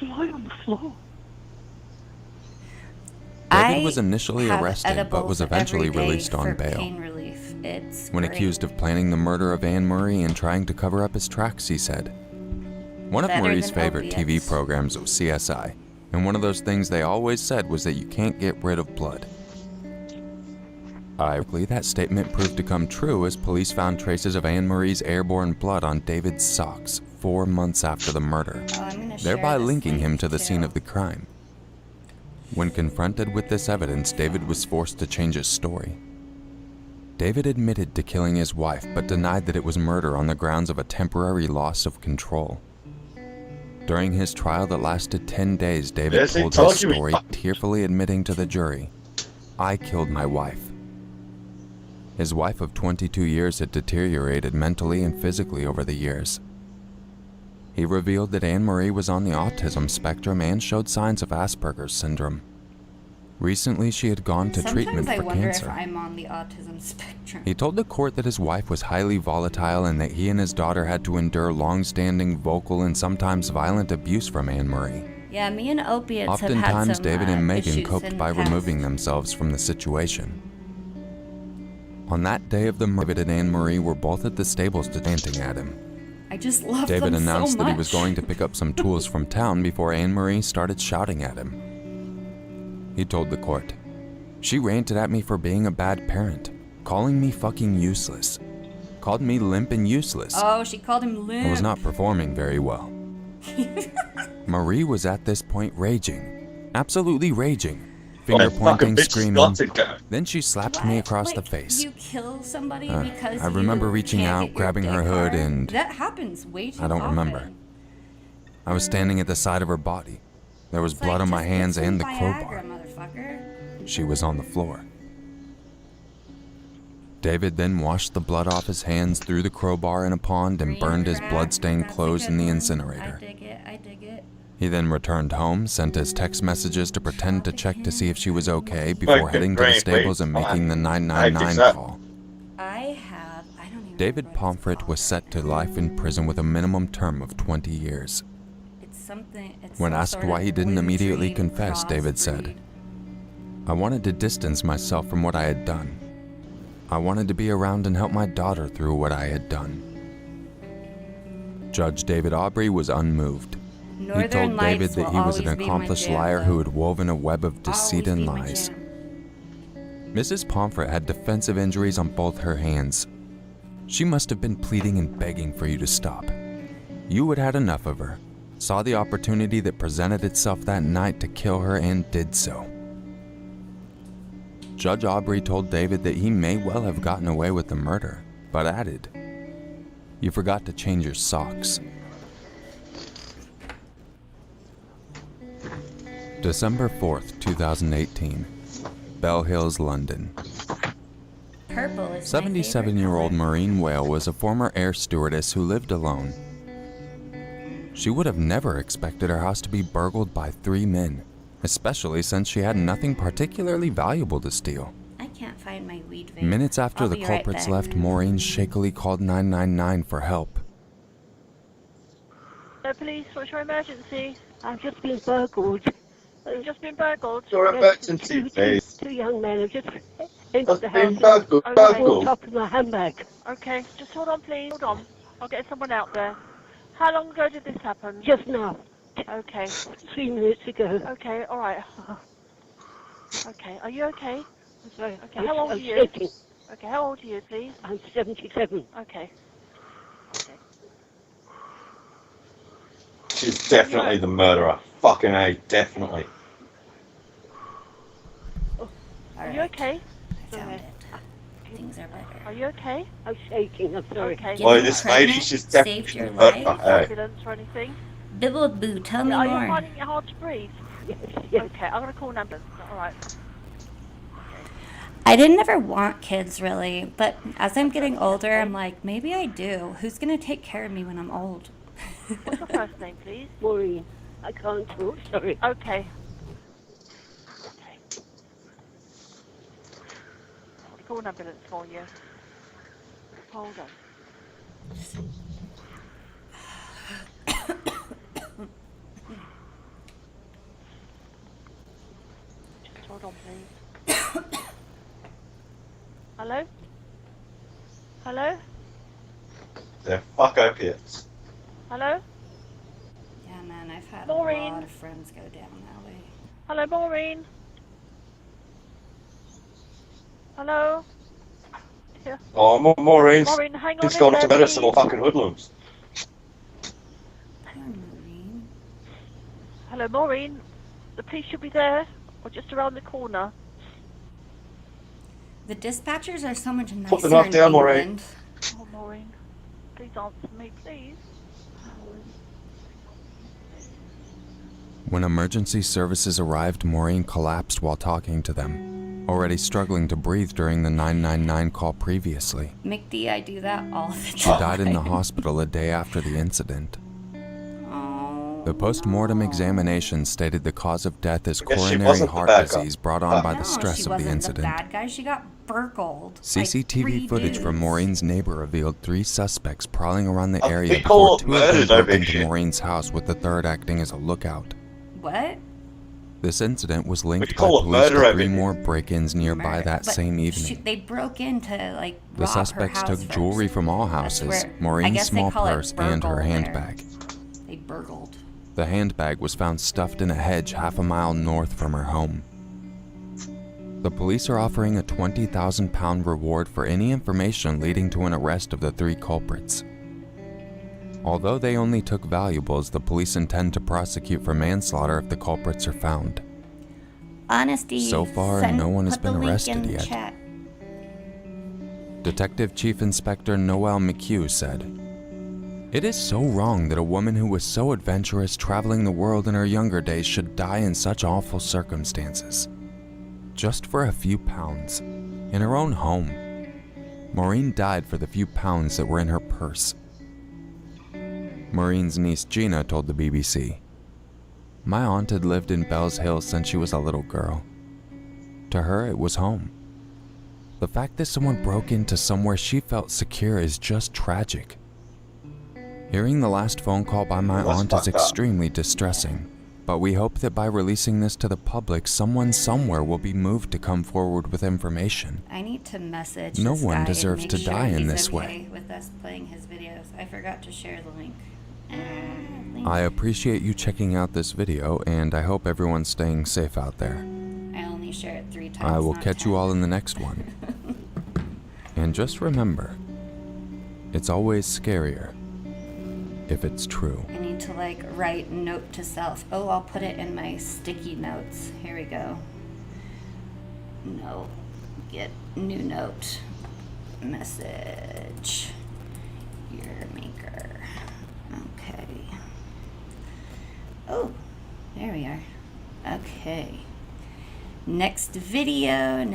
lying on the floor. David was initially arrested, but was eventually released on bail. Pain relief. It's when great. accused of planning the murder of Anne Murray and trying to cover up his tracks, he said. One of Murray's favorite TV programs was CSI, and one of those things they always said was that you can't get rid of blood. Ironically, that statement proved to come true as police found traces of Anne Murray's airborne blood on David's socks 4 months after the murder, thereby linking him to the scene of the crime. When confronted with this evidence, David was forced to change his story. David admitted to killing his wife, but denied that it was murder on the grounds of a temporary loss of control. During his trial that lasted 10 days, David told his story, tearfully admitting to the jury, "I killed my wife." His wife of 22 years had deteriorated mentally and physically over the years. He revealed that Anne Murray was on the autism spectrum and showed signs of Asperger's syndrome. Recently, she had gone to treatment for cancer. Sometimes I wonder if I'm on the autism spectrum. He told the court that his wife was highly volatile and that he and his daughter had to endure long-standing vocal and sometimes violent abuse from Anne Murray. Yeah, me and opiates Oftentimes, have had some David and Megan issues coped in by the past. removing themselves from the situation. On that day of the murder, David and Anne Murray were both at the stables chanting at him. I just love David them announced so that he much. was going to pick up some tools from town before Anne Murray started shouting at him. He told the court, "She ranted at me for being a bad parent, calling me fucking useless. Called me limp and useless. Oh, she called him limp. I was not performing very well." Marie was at this point raging, absolutely raging, finger pointing, screaming. Then she slapped me across the face. You kill somebody because I remember you reaching can't out, get your grabbing her dick hood, hard? and that happens way too I don't often. remember. I was standing at the side of her body. There was blood on my Just hands get some and the Viagra, crowbar. motherfucker. She was on the floor. David then washed the blood off his hands, threw the crowbar in a pond, and burned his blood-stained clothes in the incinerator. I dig it. He then returned home, sent his text messages to pretend to check to see if she was okay before heading to the stables and making the 999 call. David Pomfret was set to life in prison with a minimum term of 20 years. When asked why he didn't immediately confess, David said, "I wanted to distance myself from what I had done. I wanted to be around and help my daughter through what I had done." Judge David Aubrey was unmoved. He told David that he was an accomplished liar who had woven a web of deceit and lies. Mrs. Pomfret had defensive injuries on both her hands. She must have been pleading and begging for you to stop. You had had enough of her, saw the opportunity that presented itself that night to kill her, and did so. Judge Aubrey told David that he may well have gotten away with the murder, but added, "You forgot to change your socks." December 4th, 2018, Bell Hills, London. 77-year-old Maureen Whale was a former air stewardess who lived alone. She would have never expected her house to be burgled by 3 men, especially since she had nothing particularly valuable to steal. I can't find my weed vape. Minutes after I'll the be right culprits back. left, Maureen shakily called 999 for help. Police, what's your emergency? I've just been burgled. You've just been burgled? Your emergency, please. Two young men have just entered the been house. burgled, and burgled. top of my handbag. Okay, just hold on, please. Hold on. I'll get someone out there. How long ago did this happen? Just now. Okay. 3 minutes ago. Okay, alright. Okay, are you okay? I'm sorry. Okay, how old are I'm you? shaking. Okay, how old are you, please? I'm 77. Okay. She's definitely the murderer. Fucking A, definitely. Are you okay? I found it. Things are better. Are you okay? I'm shaking. I'm sorry. Okay. Boy, this lady, she's saved definitely your the murderer. life. Hey. Ambulance or anything? Bibbleboo, tell me Are you more. finding it hard to breathe? Yes. Okay, I'm gonna call an ambulance. Alright. I didn't ever want kids really, but as I'm getting older, I'm like, maybe I do. Who's gonna take care of me when I'm old? What's your first name, please? Maureen. I can't talk. Sorry. Okay. I'll call an ambulance for you. Hold on. Just hold on, please. Hello? Hello? They're fuck opiates. Hello? Yeah, man, I've had Maureen. a lot of friends go down that way. Hello, Maureen? Hello? Yeah. Oh, Maureen's Maureen, hang on just in gone there, to medicine please. or fucking hoodlums. Hello, Maureen. The police should be there, or just around the corner. The dispatchers are so much nicer Put the knock in down, Maureen. England. Oh, Maureen. Please answer me, please. When emergency services arrived, Maureen collapsed while talking to them, already struggling to breathe during the 999 call previously. McD, I do that all the time. She died in the hospital a day after the incident. The post-mortem examination stated the cause of death is guess she coronary wasn't the heart bad guy. disease brought on by No, the stress she of the wasn't incident. the bad guy. She got burgled. CCTV by 3 footage from dudes. Maureen's neighbor revealed 3 suspects prowling around the Oh, area they call before it 2 of them murder, broke don't into they? Maureen's house, with the 3rd acting as a lookout. What? This incident was linked by call it police murder to over 3 here. more break-ins nearby that But same evening. They broke into, like, The rob suspects her took house jewelry first. from all That's houses, where- I Maureen's guess they small call it purse, and her burgle there. handbag. They burgled. The handbag was found stuffed in a hedge half a mile north from her home. The police are offering a £20,000 reward for any information leading to an arrest of the 3 culprits. Although they only took valuables, the police intend to prosecute for manslaughter if the culprits are found. Honesty. So far, no one has put the been link arrested in the yet. chat. Detective Chief Inspector Noel McHugh said, "It is so wrong that a woman who was so adventurous traveling the world in her younger days should die in such awful circumstances. Just for a few pounds, in her own home. Maureen died for the few pounds that were in her purse." Maureen's niece Gina told the BBC, "My aunt had lived in Bells Hill since she was a little girl. To her, it was home. The fact that someone broke into somewhere she felt secure is just tragic. Hearing the last phone call by my aunt is extremely distressing, but we hope that by releasing this to the public, someone somewhere will be moved to come forward with information. I need to message No this one guy and deserves make to sure die in he's this okay way. with us playing his videos. I forgot to share the link. I appreciate you checking out this video, and I hope everyone's staying safe out there. I only share it 3 times. I will not catch 10. you all in the next one. And just remember, it's always scarier if it's true. I need to like write note to self. Oh, I'll put it in my sticky notes. Here we go. No. Get new note. Message. Your maker. Okay. Oh, there we are. Okay. Next video.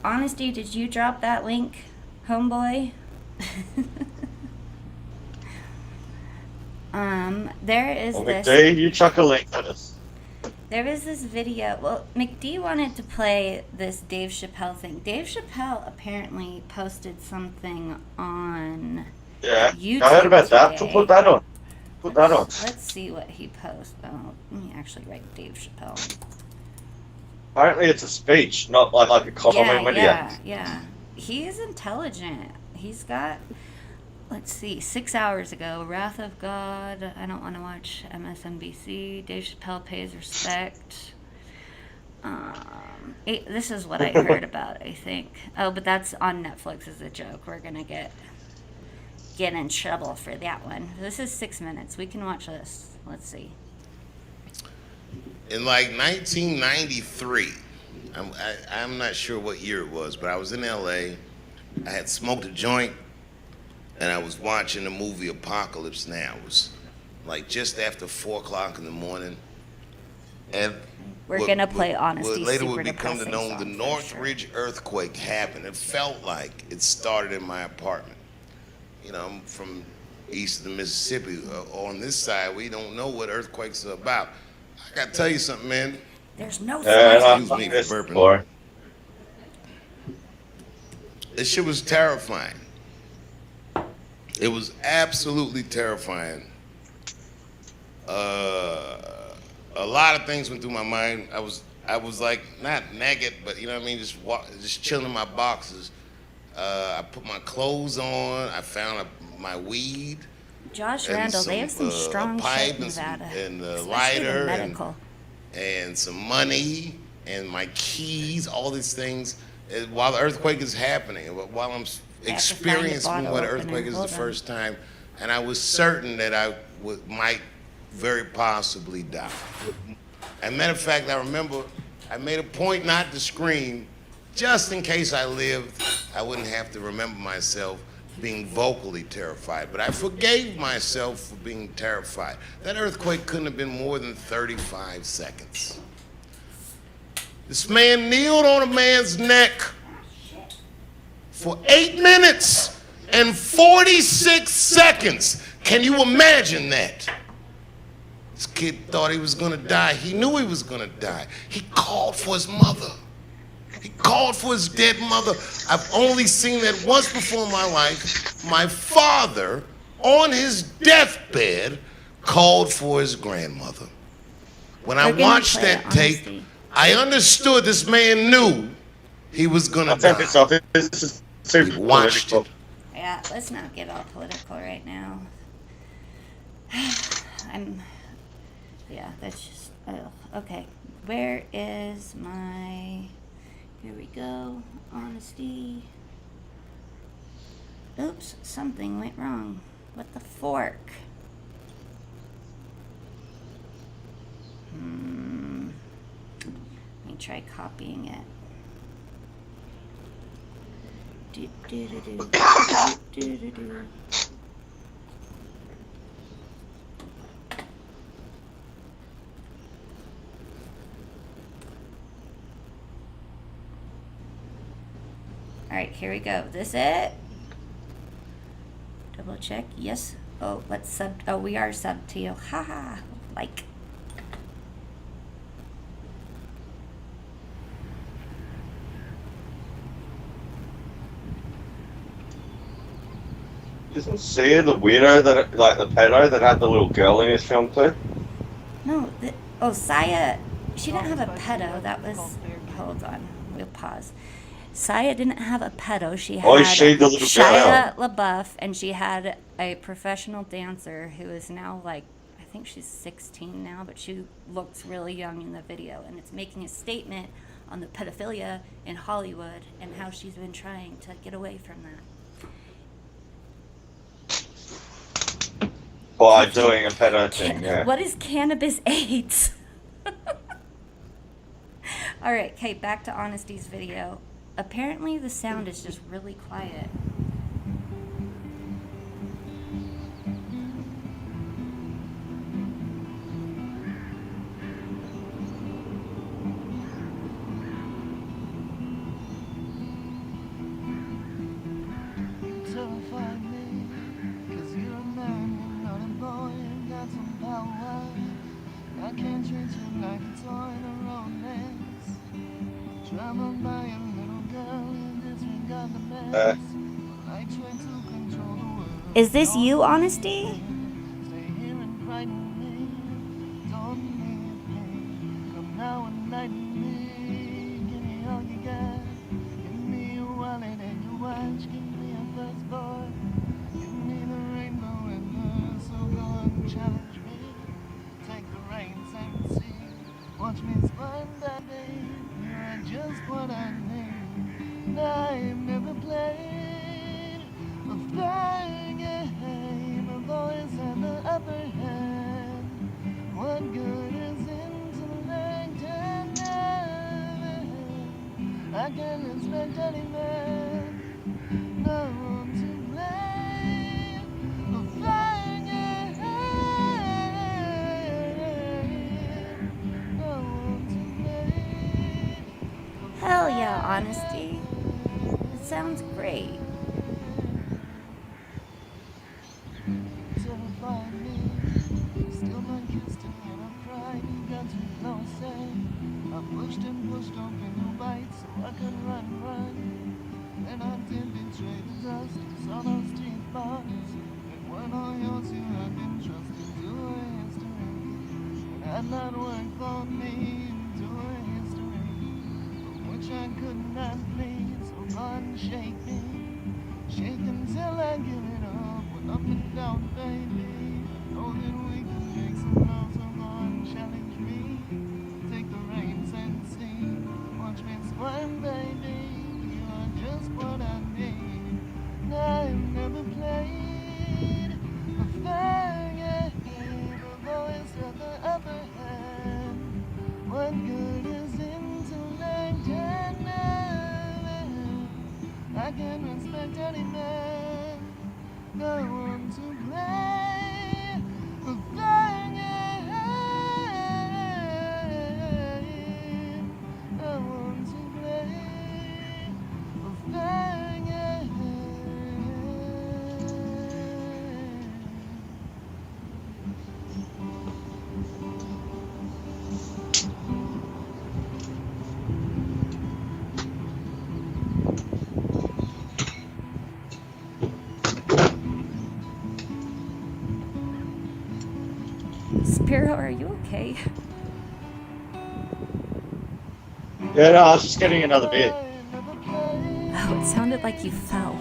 Honesty, did you drop that link, homeboy? There is this. McD, you chuck a link at us. There was this video. Well, McD wanted to play this Dave Chappelle thing. Dave Chappelle apparently posted something on YouTube. I heard about that. today. Put that on. Put that on. Let's see what he posts. Oh, let me actually write Dave Chappelle. Apparently it's a speech, not like a comedy video. Yeah. He is intelligent. He's got let's see, 6 hours ago, Wrath of God. I don't want to watch MSNBC. Dave Chappelle pays respect. This is what I heard about, I think. Oh, but that's on Netflix as a joke. We're going to get in trouble for that one. This is 6 minutes. We can watch this. Let's see. In like 1993, I'm not sure what year it was, but I was in LA. I had smoked a joint, and I was watching the movie Apocalypse Now. It was like just after 4 o'clock in the morning. And we're going to play Honesty. What later would Super become depressing known song the for Northridge earthquake happened. It felt like it started in my apartment. You know, I'm from east of the Mississippi. On this side, we don't know what earthquakes are about. I got to tell you something, man. There's no excuse me for burping. This shit was terrifying. It was absolutely terrifying. A lot of things went through my mind. I was like not naked, but you know what I mean, just chilling in my boxes. I put my clothes on. I found my weed. Josh Randall, they have some strong shit in Nevada. And a lighter and some money and my keys, all these things. While the earthquake is happening, while I'm experiencing what an earthquake is the first time, and I was certain that I might very possibly die. As a matter of fact, I remember I made a point not to scream, just in case I lived, I wouldn't have to remember myself being vocally terrified. But I forgave myself for being terrified. That earthquake couldn't have been more than 35 seconds. This man kneeled on a man's neck for 8 minutes and 46 seconds. Can you imagine that? This kid thought he was gonna die. He knew he was gonna die. He called for his mother. He called for his dead mother. I've only seen that once before in my life. My father, on his deathbed, called for his grandmother. When I watched that tape, I understood this man knew he was gonna die. He watched it. Yeah, let's not get all political right now. Yeah, that's just, okay. Where is my, here we go, honesty. Oops, something went wrong with the fork. Let me try copying it. Alright, here we go. This it? Double check. Yes. Oh, let's sub. Oh, we are sub to you. Haha. Like. Isn't Sia the weirdo that, like the pedo that had the little girl in his film too? No. Saya. She didn't have a pedo. That was. Hold on. We'll pause. Saya didn't have a pedo. She had Shia LaBeouf, and she had a professional dancer who is now like, I think she's 16 now, but she looks really young in the video, and it's making a statement on the pedophilia in Hollywood and how she's been trying to get away from that. By doing a pedo thing, yeah. What is cannabis AIDS? All right, okay, back to Honesty's video. Apparently the sound is just really quiet. Is this you, Honesty? I've never played a fair game. I've always had the upper hand. What good is intellect and never? I can't respect any man. No one to blame. A fair game. No one to blame. Hell yeah, honesty. It sounds great. Still not kissed and yet I cried. You got to know, say I pushed and pushed open your bite so I could run. And I did betray the dust. Saw those teeth bars. They weren't all yours. You had been trusted to a history. It had not worked for me into a history from which I could not flee. So run, shake me, shake until I give it up. When up and down, baby. Know that we can make some love, so go and challenge me. Take the reins and see. Watch me squirm, baby. You are just what I need. I've never played a fair game. I've always had the upper hand. What good is intellect and nerve? I can't respect any man. No one to play a fair game. No one to play a fair game. Spiro, are you okay? Yeah, no, I was just getting another beer. Oh, it sounded like you fell.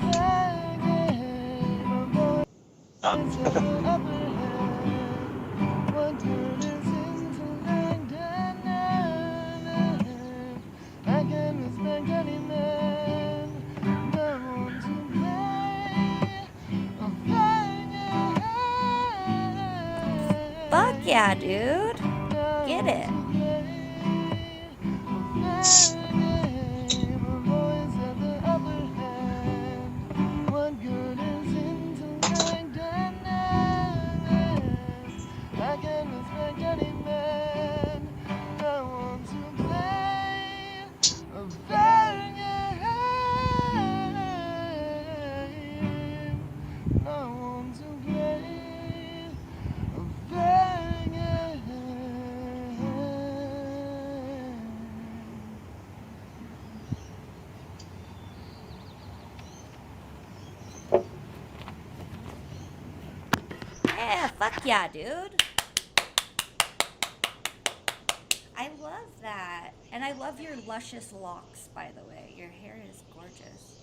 Fuck yeah, dude. Get it. Yeah, fuck yeah, dude. I love that. And I love your luscious locks, by the way. Your hair is gorgeous.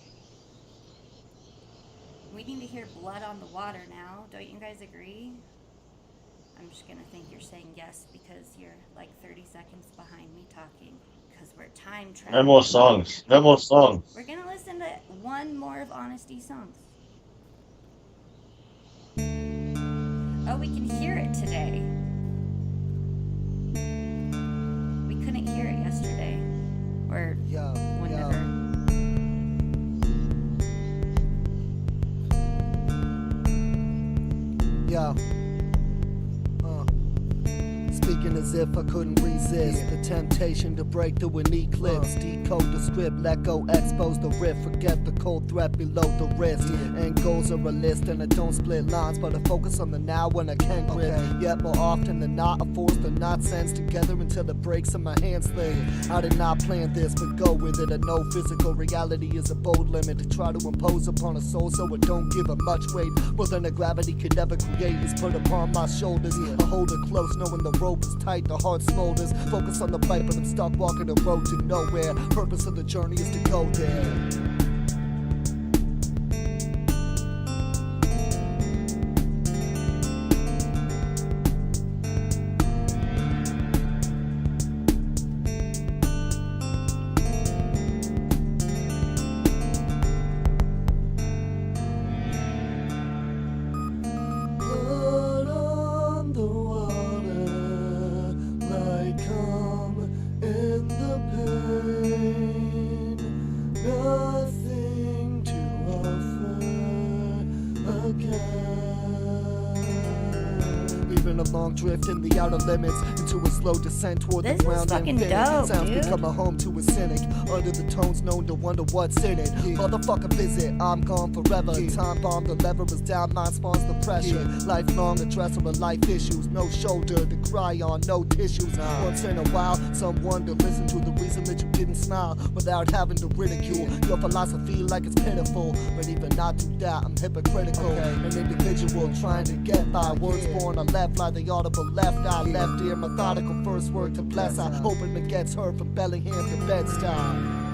We need to hear Blood on the Water now. Don't you guys agree? I'm just going to think you're saying yes because you're like 30 seconds behind me talking because we're time traveling. No more songs. No more songs. We're going to listen to one more of Honesty's songs. Oh, we can hear it today. We couldn't hear it yesterday. Or whenever. Yo. Speaking as if I couldn't resist the temptation to break through an eclipse. Decode the script, let go, expose the rift. Forget the cold threat below the wrist. End goals are a list and I don't split lines, but I focus on the now when I can grip. Yet more often than not, I force the knot ends together until it breaks and my hands slip. I did not plan this, but go with it. I know physical reality is a bold limit to try to impose upon a soul, so it don't give it much weight. More than a gravity could never create is put upon my shoulders. I hold it close, knowing the rope is tight, the heart smolders. Focus on the fight, but I'm stuck walking the road to nowhere. Purpose of the journey is to go there. long drift in the outer limits, into a slow descent toward the ground. Fucking infinite dope, sounds dude. become a home to a cynic, under the tones known to wonder what's in it. Motherfucker visit, I'm gone forever. Time bomb, the lever is down, mind spawns the pressure. Lifelong addressor of life issues, no shoulder to cry on, no tissues. Once in a while, someone to listen to the reason that you didn't smile without having to ridicule your philosophy like it's pitiful. But even not do that, I'm hypocritical. An individual trying to get by. Words born on left, like the audible left eye, left ear, methodical first word to bless. I hoping it gets heard from Bellingham to Bed-Stuy.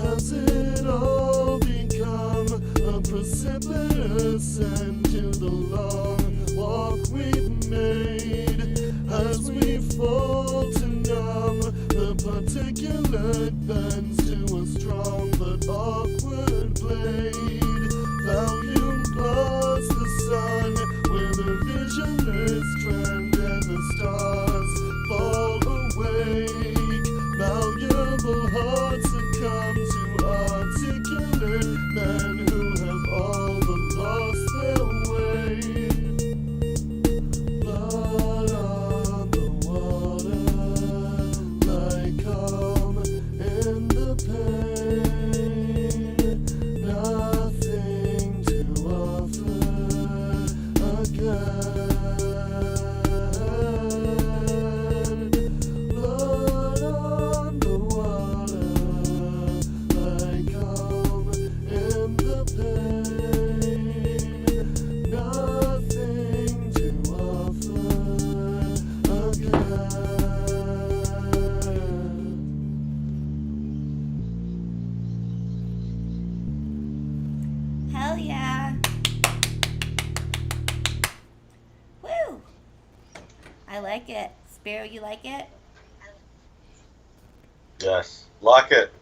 Has it all become a precipitous end to the long walk we've made? As we fall to numb the particulate bends to a strong but awkward blade. Volume plots the sun with a visionless trend, and the stars fall awake. Malleable hearts succumb to articulate men who have all but lost their way. Blood on the water, like calm in the pain. Nothing to offer again. Blood on the water, like calm in the pain. Nothing to offer again. Hell yeah. Woo! I like it. Spiro, you like it? Yes. Like it.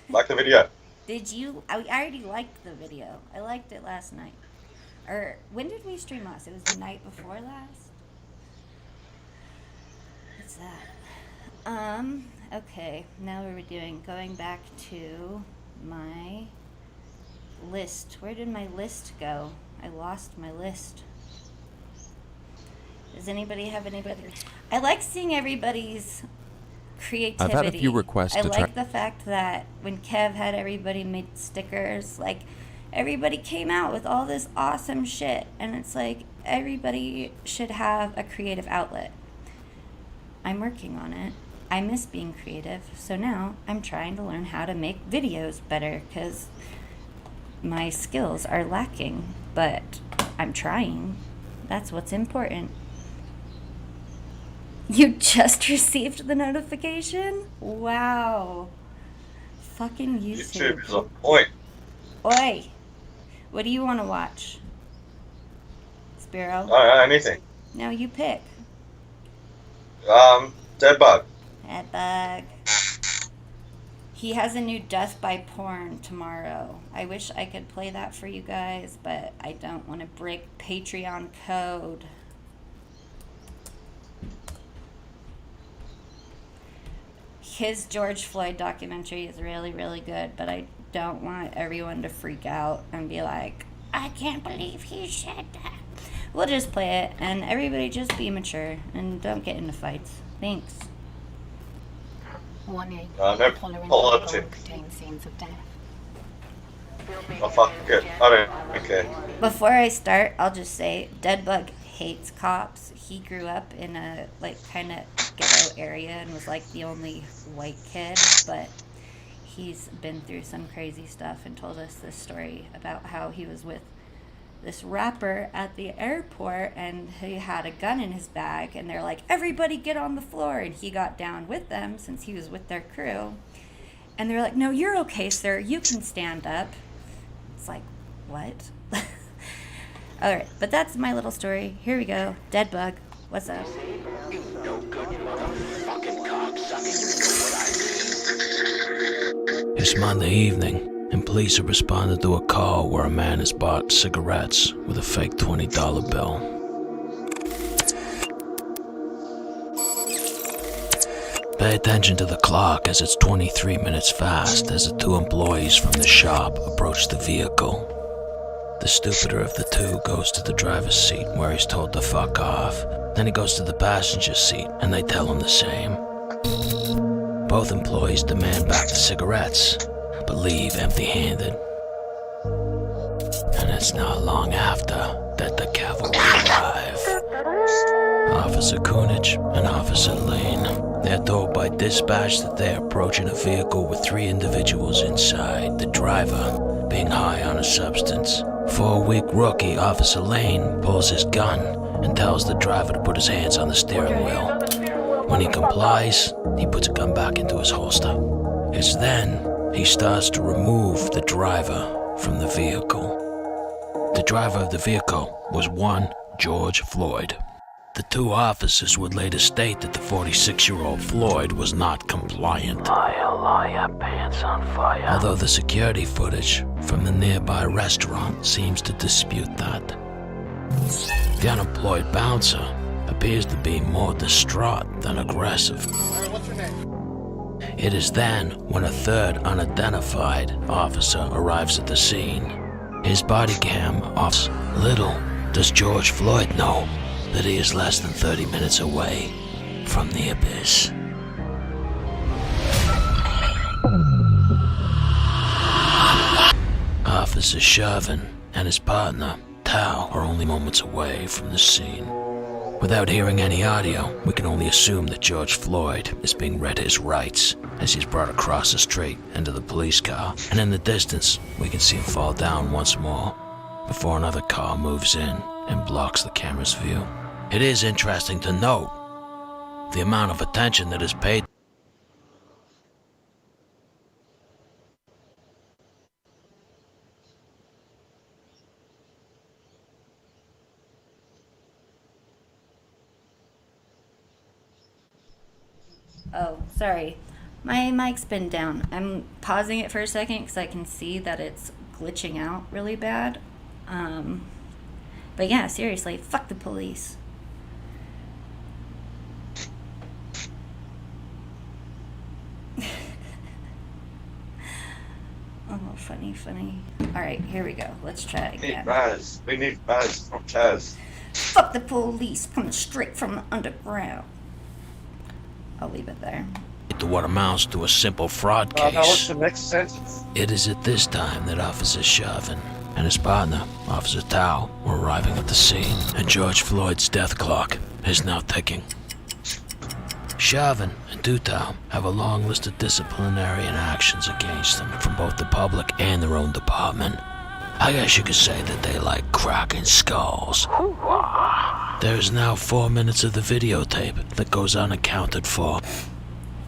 Like the video. Did you? I already liked the video. I liked it last night. Or when did we stream last? It was the night before last? What's that? Okay. Now what are we doing? Going back to my list. Where did my list go? I lost my list. Does anybody have anybody? I like seeing everybody's creativity. I've had a few requests I to like try. the fact that when Kev had everybody make stickers, like everybody came out with all this awesome shit, and it's like everybody should have a creative outlet. I'm working on it. I miss being creative, so now I'm trying to learn how to make videos better because my skills are lacking, but I'm trying. That's what's important. You just received the notification? Wow. Fucking YouTube. YouTube is on point. Oi. What do you want to watch? Spiro? Anything. No, you pick. Dead Bug. Dead Bug. He has a new Death by Porn tomorrow. I wish I could play that for you guys, but I don't want to break Patreon code. His George Floyd documentary is really, really good, but I don't want everyone to freak out and be like, I can't believe he said that. We'll just play it, and everybody just be mature and don't get into fights. Thanks. No politics. Contains scenes of death. Oh, fuck it. I don't care. Before I start, I'll just say Deadbug hates cops. He grew up in a kind of ghetto area and was like the only white kid, but he's been through some crazy stuff and told us this story about how he was with this rapper at the airport and he had a gun in his bag and they're like, everybody get on the floor, and he got down with them since he was with their crew. And they're like, no, you're okay, sir. You can stand up. It's like, what? All right, but that's my little story. Here we go. Dead bug. What's up? It's Monday evening, and police have responded to a call where a man has bought cigarettes with a fake $20 bill. Pay attention to the clock as it's 23 minutes fast as the two employees from the shop approach the vehicle. The stupider of the two goes to the driver's seat where he's told to fuck off. Then he goes to the passenger seat and they tell him the same. Both employees demand back the cigarettes, but leave empty-handed. And it's not long after that the cavalry arrive. Officer Coonage and Officer Lane. They're told by dispatch that they're approaching a vehicle with 3 individuals inside, the driver being high on a substance. 4-week rookie Officer Lane pulls his gun and tells the driver to put his hands on the steering wheel. When he complies, he puts a gun back into his holster. It's then he starts to remove the driver from the vehicle. The driver of the vehicle was one George Floyd. The 2 officers would later state that the 46-year-old Floyd was not compliant. Liar, pants on fire. Although the security footage from the nearby restaurant seems to dispute that. The unemployed bouncer appears to be more distraught than aggressive. What's your name? It is then when a third unidentified officer arrives at the scene. His body cam offs. Little does George Floyd know that he is less than 30 minutes away from the abyss. Officer Chauvin and his partner, Tao, are only moments away from the scene. Without hearing any audio, we can only assume that George Floyd is being read his rights as he's brought across the street into the police car, and in the distance, we can see him fall down once more before another car moves in and blocks the camera's view. It is interesting to note the amount of attention that is paid. Oh, sorry. My mic's been down. I'm pausing it for a second because I can see that it's glitching out really bad. But yeah, seriously, fuck the police. Oh, funny. Alright, here we go. Let's try again. We need Baz from Chaz. Fuck the police, coming straight from the underground. I'll leave it there. To what amounts to a simple fraud case. Now what's the next sentence? It is at this time that Officer Chauvin and his partner, Officer Tao, were arriving at the scene, and George Floyd's death clock is now ticking. Chauvin and Tao have a long list of disciplinary actions against them from both the public and their own department. I guess you could say that they like cracking skulls. There is now 4 minutes of the videotape that goes unaccounted for.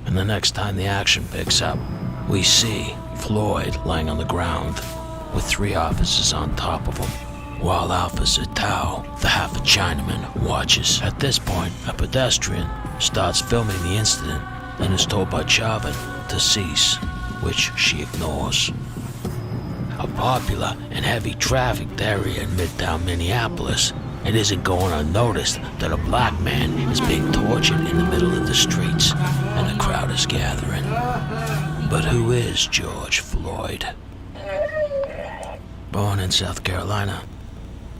And the next time the action picks up, we see Floyd lying on the ground with 3 officers on top of him, while Officer Tao, the half a Chinaman, watches. At this point, a pedestrian starts filming the incident and is told by Chauvin to cease, which she ignores. A popular and heavy trafficked area in Midtown Minneapolis, it isn't going unnoticed that a black man is being tortured in the middle of the streets and a crowd is gathering. But who is George Floyd? Born in South Carolina,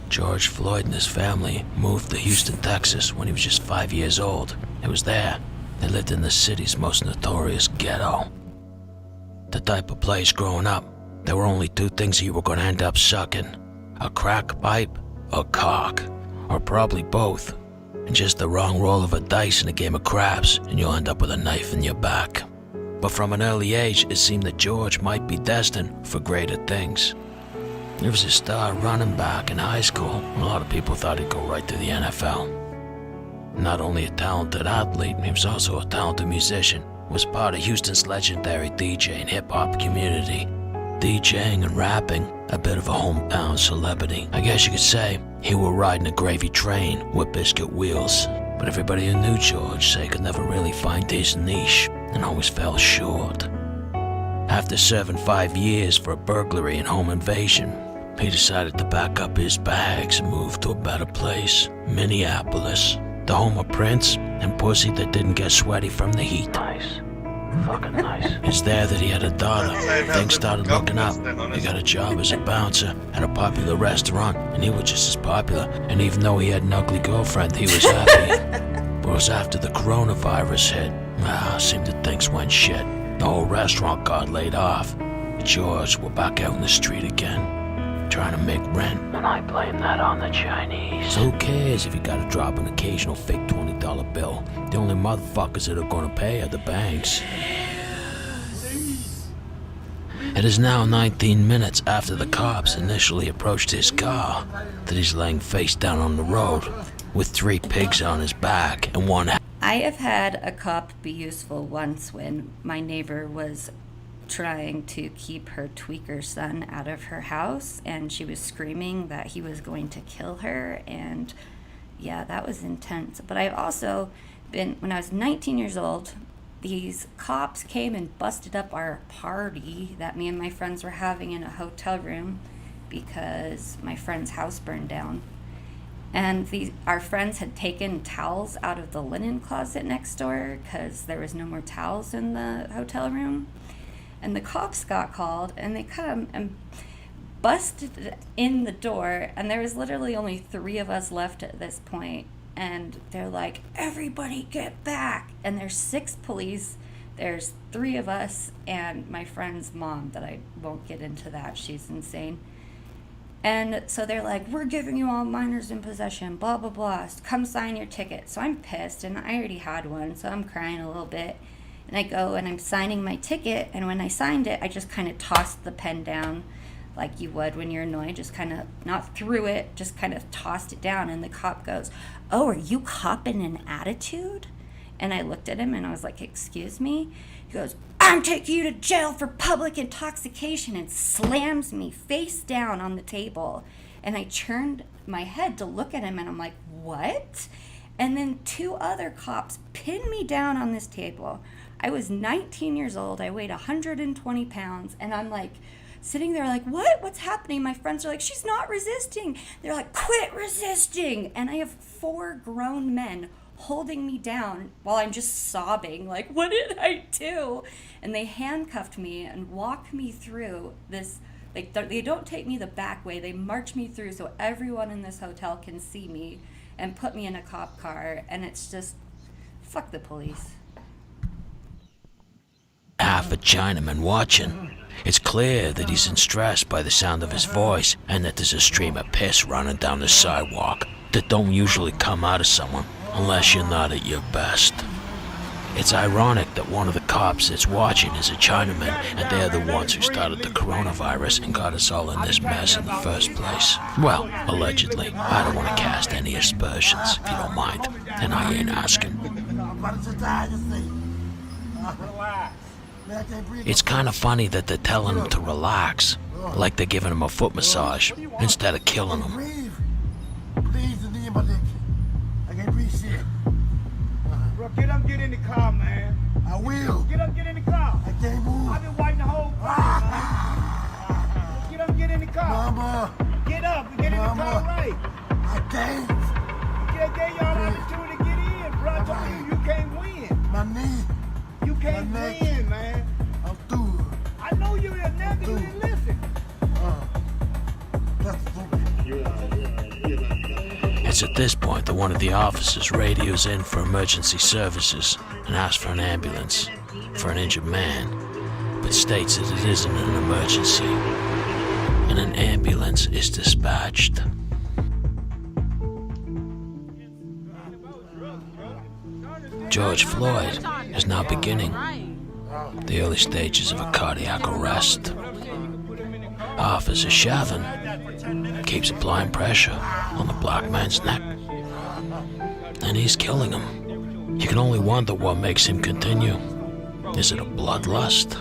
George Floyd and his family moved to Houston, Texas when he was just 5 years old. It was there they lived in the city's most notorious ghetto. The type of place growing up, there were only 2 things you were going to end up sucking: a crack pipe or cock, or probably both. And just the wrong roll of a dice in a game of craps and you'll end up with a knife in your back. But from an early age, it seemed that George might be destined for greater things. He was a star running back in high school. A lot of people thought he'd go right to the NFL. Not only a talented athlete, he was also a talented musician. was part of Houston's legendary DJ and hip-hop community. DJing and rapping, a bit of a hometown celebrity. I guess you could say he were riding a gravy train with biscuit wheels. But everybody who knew George say could never really find his niche and always fell short. After serving 5 years for a burglary and home invasion, he decided to pack up his bags and move to a better place, Minneapolis, the home of Prince and pussy that didn't get sweaty from the heat. Nice. Fucking nice. It's there that he had a daughter. Things started looking up. He got a job as a bouncer at a popular restaurant, and he was just as popular. And even though he had an ugly girlfriend, he was happy. But it was after the coronavirus hit. Seemed that things went shit. The whole restaurant got laid off. George was back out in the street again, trying to make rent. And I blame that on the Chinese. Who cares if you gotta drop an occasional fake $20 bill? The only motherfuckers that are gonna pay are the banks. It is now 19 minutes after the cops initially approached his car that he's laying face down on the road with 3 pigs on his back and one. I have had a cop be useful once when my neighbor was trying to keep her tweaker son out of her house, and she was screaming that he was going to kill her, and yeah, that was intense. But I've also been, when I was 19 years old, these cops came and busted up our party that me and my friends were having in a hotel room because my friend's house burned down. And our friends had taken towels out of the linen closet next door because there was no more towels in the hotel room. And the cops got called, and they come and busted in the door, and there was literally only 3 of us left at this point. And they're like, everybody get back. And there's 6 police, there's 3 of us, and my friend's mom, that I won't get into that, she's insane. And so they're like, we're giving you all minors in possession, blah, blah, blah. Come sign your ticket. So I'm pissed, and I already had one, so I'm crying a little bit. And I go and I'm signing my ticket, and when I signed it, I just kind of tossed the pen down like you would when you're annoyed, just kind of, not threw it, just kind of tossed it down. And the cop goes, oh, are you copping an attitude? And I looked at him and I was like, excuse me? He goes, I'm taking you to jail for public intoxication, and slams me face down on the table. And I turned my head to look at him, and I'm like, what? And then 2 other cops pinned me down on this table. I was 19 years old. I weighed 120 pounds. And I'm like, sitting there like, what? What's happening? My friends are like, she's not resisting. They're like, quit resisting. And I have 4 grown men holding me down while I'm just sobbing. Like, what did I do? And they handcuffed me and walked me through this. Like, they don't take me the back way. They march me through so everyone in this hotel can see me and put me in a cop car. And it's just, fuck the police. Half a Chinaman watching. It's clear that he's in stress by the sound of his voice, and that there's a stream of piss running down the sidewalk that don't usually come out of someone unless you're not at your best. It's ironic that one of the cops that's watching is a Chinaman, and they're the ones who started the coronavirus and got us all in this mess in the first place. Well, allegedly. I don't want to cast any aspersions, if you don't mind, and I ain't asking. It's kind of funny that they're telling him to relax, like they're giving him a foot massage, instead of killing him. I can't breathe shit. Bro, get up, get in the car, man. I will. Get up, get in the car. I can't move. I've been waiting the whole time, man. Get up, get in the car. Mama. Get up and get in the car right. I can't. I gave y'all an opportunity to get in, bro. I told you can't win. My knee. You can't win, man. I'm through. I know you're a nigga, you didn't listen. It's at this point that one of the officers radios in for emergency services and asks for an ambulance for an injured man, but states that it isn't an emergency, and an ambulance is dispatched. George Floyd is now beginning the early stages of a cardiac arrest. Officer Chauvin keeps applying pressure on the black man's neck, and he's killing him. You can only wonder what makes him continue. Is it a bloodlust?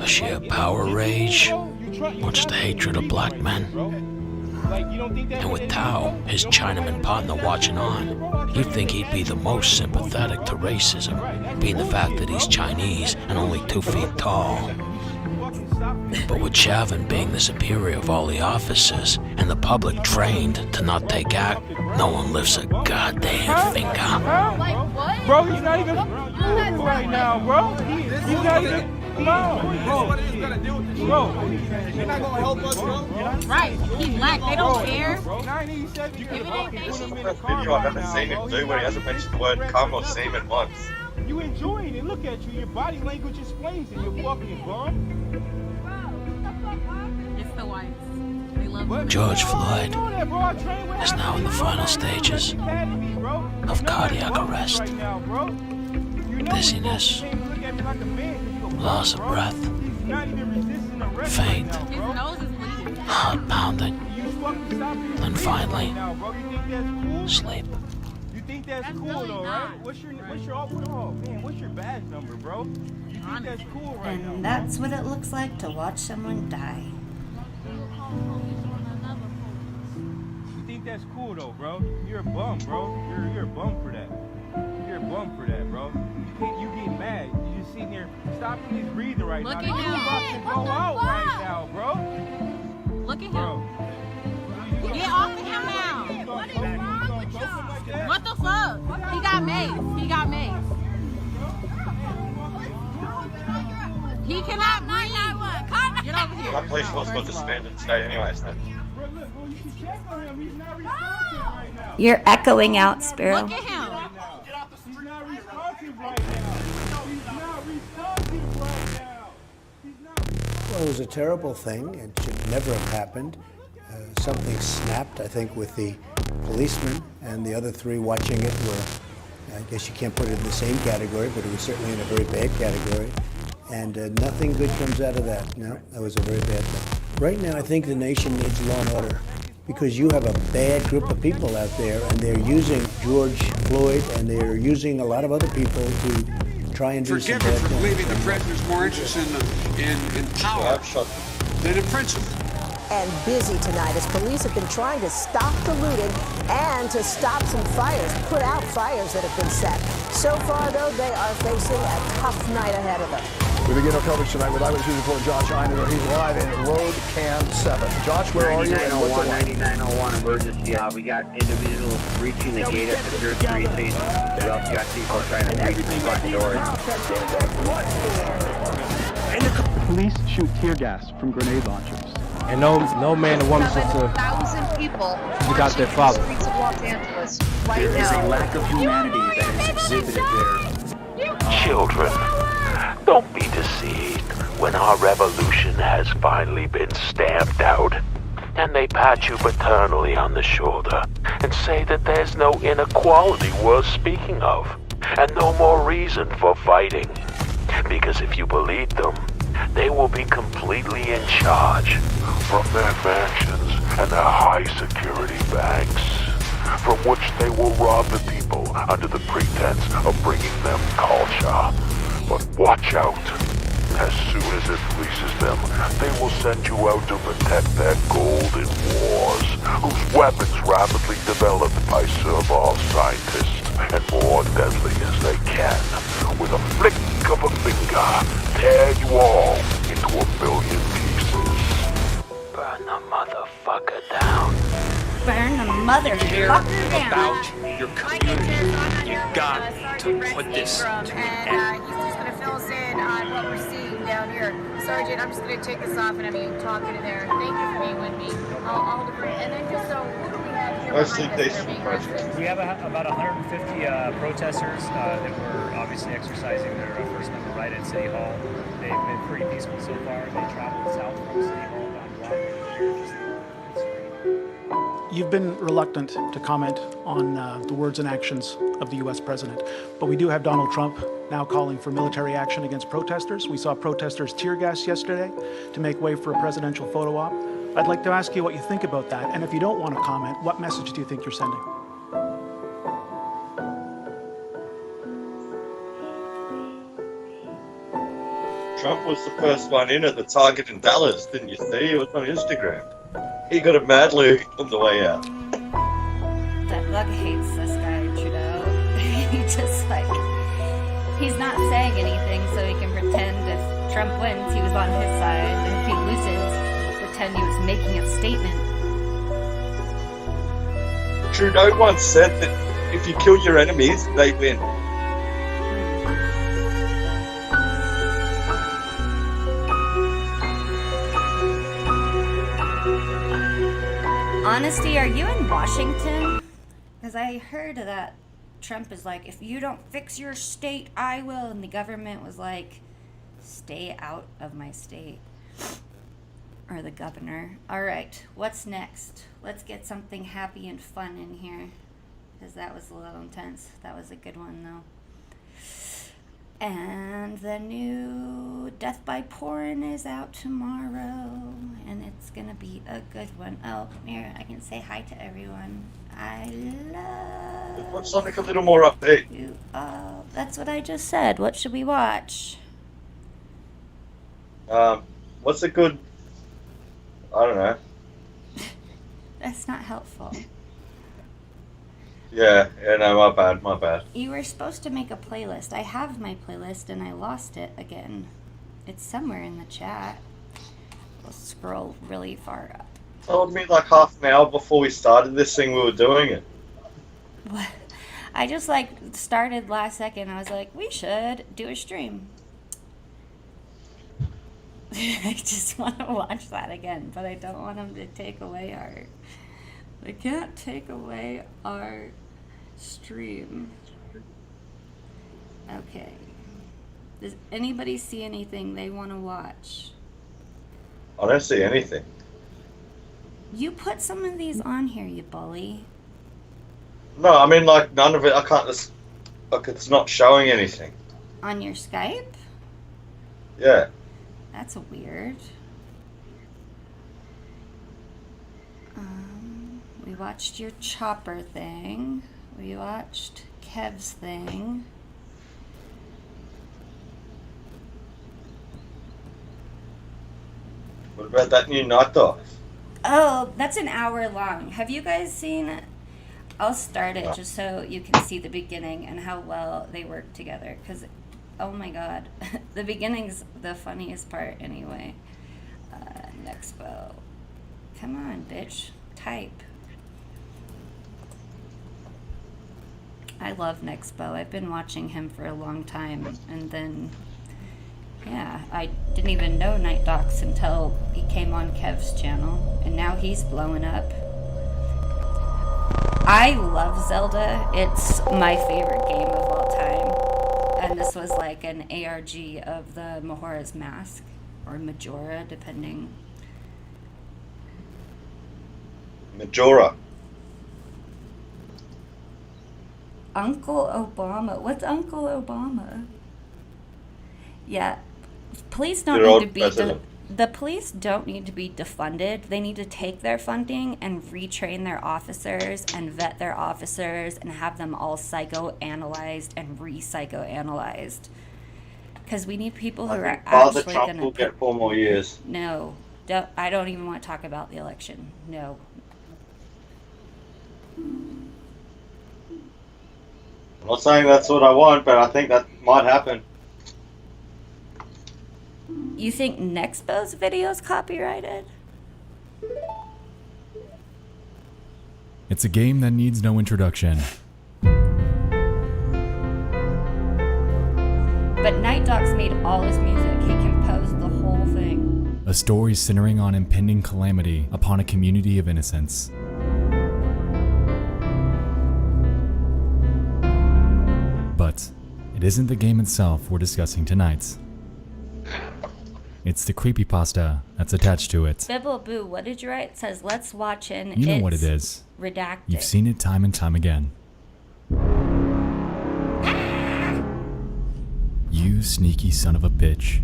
A sheer power rage? Or just a hatred of black men? And with Tao, his Chinaman partner, watching on, you'd think he'd be the most sympathetic to racism, being the fact that he's Chinese and only 2 feet tall. But with Chauvin being the superior of all the officers, and the public trained to not take act, no one lifts a goddamn finger. Bro, he's not even right now, bro. He's not even. Come on, bro. You're not gonna help us, bro. Right, he's black. They don't care. This is the first video I've ever seen him do where he hasn't mentioned the word cum or semen once. You enjoying it? Look at you. Your body language explains it. You're fucking bum. It's the whites. They love George Floyd is now in the final stages of cardiac arrest. Dizziness, loss of breath, faint, heart pounding, and finally, sleep. You think that's cool though, right? What's your badge number, bro? You think that's cool right now? And that's what it looks like to watch someone die. You think that's cool though, bro? You're a bum, bro. You're a bum for that. You're a bum for that, bro. You get mad. You just sitting there stopping his breathing right now. Look at him. You're about to go out right now, bro. Look at him. Get off of him now. What is wrong with you? What the fuck? He got mace. He got mace. He cannot breathe. Get over here. That police force got disbanded today anyways. You're echoing out, Sparrow. Look at him. He's not responsive right now. He's not responsive right now. Well, it was a terrible thing. It should never have happened. Something snapped, I think, with the policeman, and the other 3 watching it were, I guess you can't put it in the same category, but it was certainly in a very bad category. And nothing good comes out of that. No, that was a very bad thing. Right now, I think the nation needs law and order, because you have a bad group of people out there, and they're using George Floyd, and they're using a lot of other people to try and do some bad things. Forgive me for believing the president's more interested in power than in principle. And busy tonight as police have been trying to stop the looting and to stop some fires, put out fires that have been set. So far, though, they are facing a tough night ahead of them. We begin our coverage tonight with Eyewitness News reporter Josh Einiger. He's live in Road Cam 7. Josh, where are you? 9901 emergency. We got individuals reaching the gate at the third street station. We also got people trying to break the front doors. Police shoot tear gas from grenade launchers. And no man or woman since 1,000 people got their father. the streets of Los Angeles right There is now. a lack of humanity that is exhibited there. Children, don't be deceived when our revolution has finally been stamped out, and they pat you paternally on the shoulder and say that there's no inequality worth speaking of, and no more reason for fighting. Because if you believe them, they will be completely in charge from their mansions and their high-security banks, from which they will rob the people under the pretense of bringing them culture. But watch out. As soon as it pleases them, they will send you out to protect their golden wars, whose weapons rapidly developed by Serval scientists, and more deadly as they can, with a flick of a finger, tear you all into a million pieces. Burn the motherfucker down. Burn the motherfucker down. About your community. You got to put this to an end. He's just going to fill us in on what we're seeing down here. Sergeant, I'm just going to take this off and I'm going to talk in there. Thank you for being with me. I'll defer. And then just so, who do we have here behind us that are being arrested? We have about 150 protesters that were obviously exercising their First Amendment right at City Hall. They've been pretty peaceful so far. They traveled south from City Hall down to Rockland. You've been reluctant to comment on the words and actions of the U.S. president, but we do have Donald Trump now calling for military action against protesters. We saw protesters tear gas yesterday to make way for a presidential photo op. I'd like to ask you what you think about that, and if you don't want to comment, what message do you think you're sending? Trump was the first one in at the Target in Dallas, didn't you see? It was on Instagram. He got a mad look on the way out. Doug hates this guy, Trudeau. He just like, he's not saying anything so he can pretend if Trump wins, he was on his side, and if he loses, pretend he was making a statement. Trudeau once said that if you kill your enemies, they win. Honesty, are you in Washington? Because I heard that Trump is like, if you don't fix your state, I will. And the government was like, stay out of my state. Or the governor. All right, what's next? Let's get something happy and fun in here. Because that was a little intense. That was a good one, though. And the new Death by Porn is out tomorrow. And it's going to be a good one. Oh, here, I can say hi to everyone. I love What's something a little more upbeat? you all. That's what I just said. What should we watch? What's a good... I don't know. That's not helpful. Yeah, no, my bad. You were supposed to make a playlist. I have my playlist and I lost it again. It's somewhere in the chat. We'll scroll really far up. Told me like half an hour before we started this thing we were doing it. What? I just like started last second. I was like, we should do a stream. I just want to watch that again, but I don't want them to take away art. They can't take away our stream. Okay. Does anybody see anything they want to watch? I don't see anything. You put some of these on here, you bully. No, I mean like none of it. I can't just... Like it's not showing anything. On your Skype? Yeah. That's weird. We watched your Chopper thing. We watched Kev's thing. What about that new Night Dogs? Oh, that's an hour long. Have you guys seen it? I'll start it just so you can see the beginning and how well they work together. Because, oh my god, the beginning's the funniest part anyway. Nexpo. Come on, bitch. Type. I love Nexpo. I've been watching him for a long time. And then, yeah, I didn't even know Night Docs until he came on Kev's channel. And now he's blowing up. I love Zelda. It's my favorite game of all time. And this was like an ARG of the Majora's Mask. Or Majora, depending. Majora. Uncle Obama. What's Uncle Obama? Yeah. Police don't need to be... The police don't need to be defunded. They need to take their funding and retrain their officers and vet their officers and have them all psychoanalyzed and re-psychoanalyzed. Because we need people who are actually going to... Trump will get 4 more years. No. I don't even want to talk about the election. No. I'm not saying that's what I want, but I think that might happen. You think Nexpo's video is copyrighted? It's a game that needs no introduction. But Night Dogs made all his music. He composed the whole thing. A story centering on impending calamity upon a community of innocents. But it isn't the game itself we're discussing tonight. It's the creepypasta that's attached to it. Bibble Boo, what did you write? It says, let's watch in. You know what it is. Redacted. You've seen it time and time again. You sneaky son of a bitch.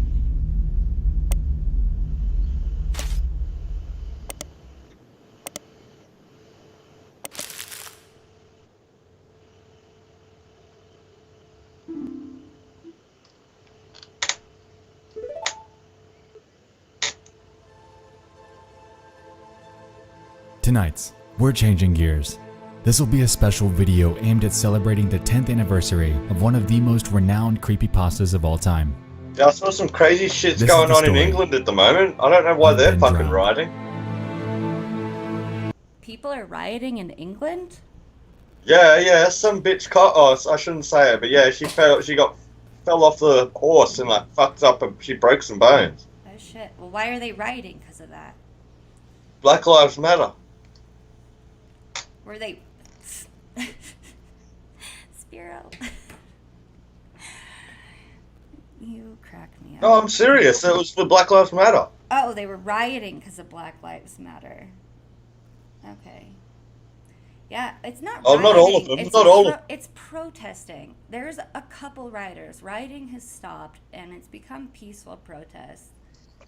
Tonight, we're changing gears. This will be a special video aimed at celebrating the 10th anniversary of one of the most renowned creepypastas of all time. Yeah, I saw some crazy shit's going on in England at the moment. I don't know why they're fucking rioting. People are rioting in England? Yeah, some bitch I shouldn't say it, but yeah, she fell off the horse and like fucked up and she broke some bones. Oh shit. Well, why are they rioting because of that? Black Lives Matter. Were they... Spiro. You crack me up. No, I'm serious. It was for Black Lives Matter. Oh, they were rioting because of Black Lives Matter. Okay. Yeah, it's not rioting. Not all of them. It's not all of them. It's protesting. There's a couple rioters. Rioting has stopped, and it's become peaceful protest.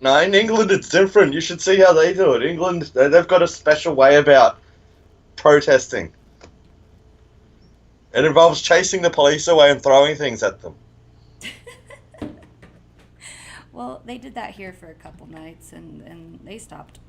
No, in England it's different. You should see how they do it. England, they've got a special way about protesting. It involves chasing the police away and throwing things at them. Well, they did that here for a couple nights, and they stopped.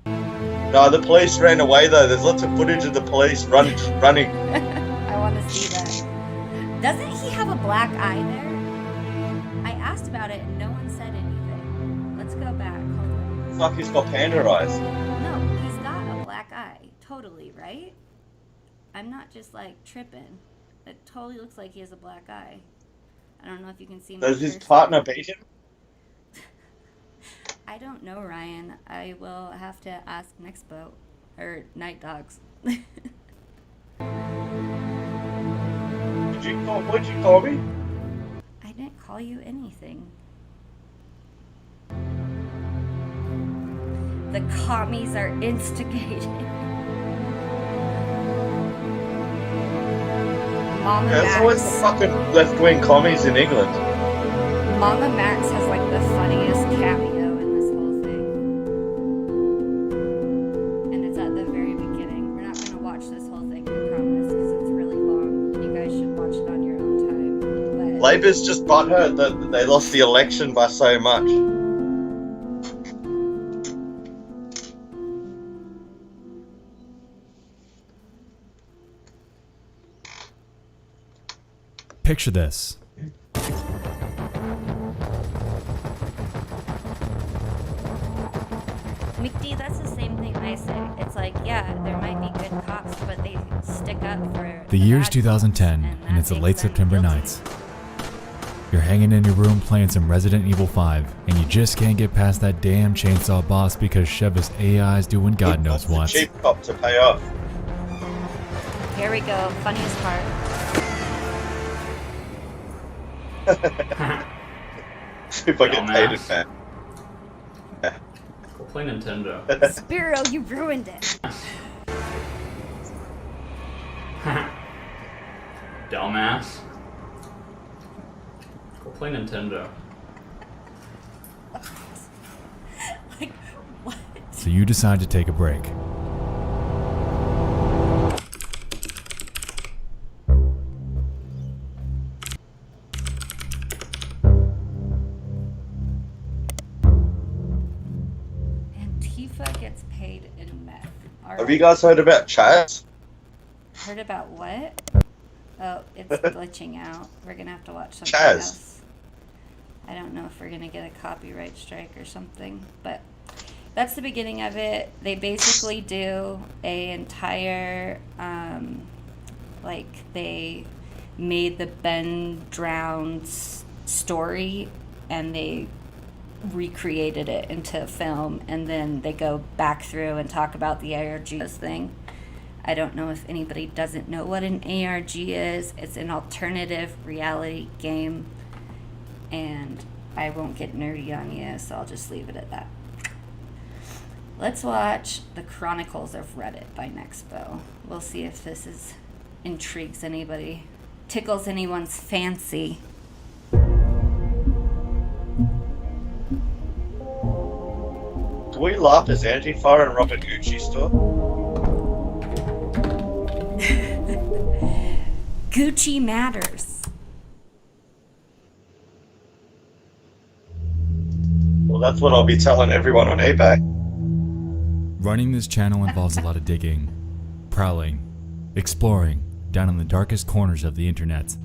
No, the police ran away though. There's lots of footage of the police running. I want to see that. Doesn't he have a black eye there? I asked about it and no one said anything. Let's go back. Hold on. Fuck, he's got panda eyes. No, he's got a black eye. Totally, right? I'm not just like tripping. It totally looks like he has a black eye. I don't know if you can see. Does his partner beat him? I don't know, Ryan. I will have to ask Nextboat or Night Dogs. What'd you call me? I didn't call you anything. The commies are instigating. Mama Max. It's always the fucking left-wing commies in England. Mama Max has like the funniest cameo. Labour's just butthurt that they lost the election by so much. Picture this. McD, that's the same thing I say. It's like, yeah, there might be good cops, but they stick up for... The year's 2010, and it's a late September night. You're hanging in your room playing some Resident Evil 5, and you just can't get past that damn chainsaw boss because Cheva's AI is doing God knows what. Cheap cop to pay off. Here we go, funniest part. If I get paid it back. We'll play Nintendo. Spiro, you ruined it. Dumbass. We'll play Nintendo. Like, what? So you decide to take a break. Antifa gets paid in meth. Have you guys heard about Chaz? Heard about what? Oh, it's glitching out. We're gonna have to watch something Chaz. else. I don't know if we're gonna get a copyright strike or something, but that's the beginning of it. They basically do a entire, like they made the Ben drowned story and they recreated it into a film, and then they go back through and talk about the ARG thing. I don't know if anybody doesn't know what an ARG is. It's an alternative reality game, and I won't get nerdy on you, so I'll just leave it at that. Let's watch The Chronicles of Reddit by Nextbo. We'll see if this intrigues anybody, tickles anyone's fancy. Do we laugh as Antifa and Robert Gucci store? Gucci matters. Well, that's what I'll be telling everyone on eBay. Running this channel involves a lot of digging, prowling, exploring down in the darkest corners of the internet.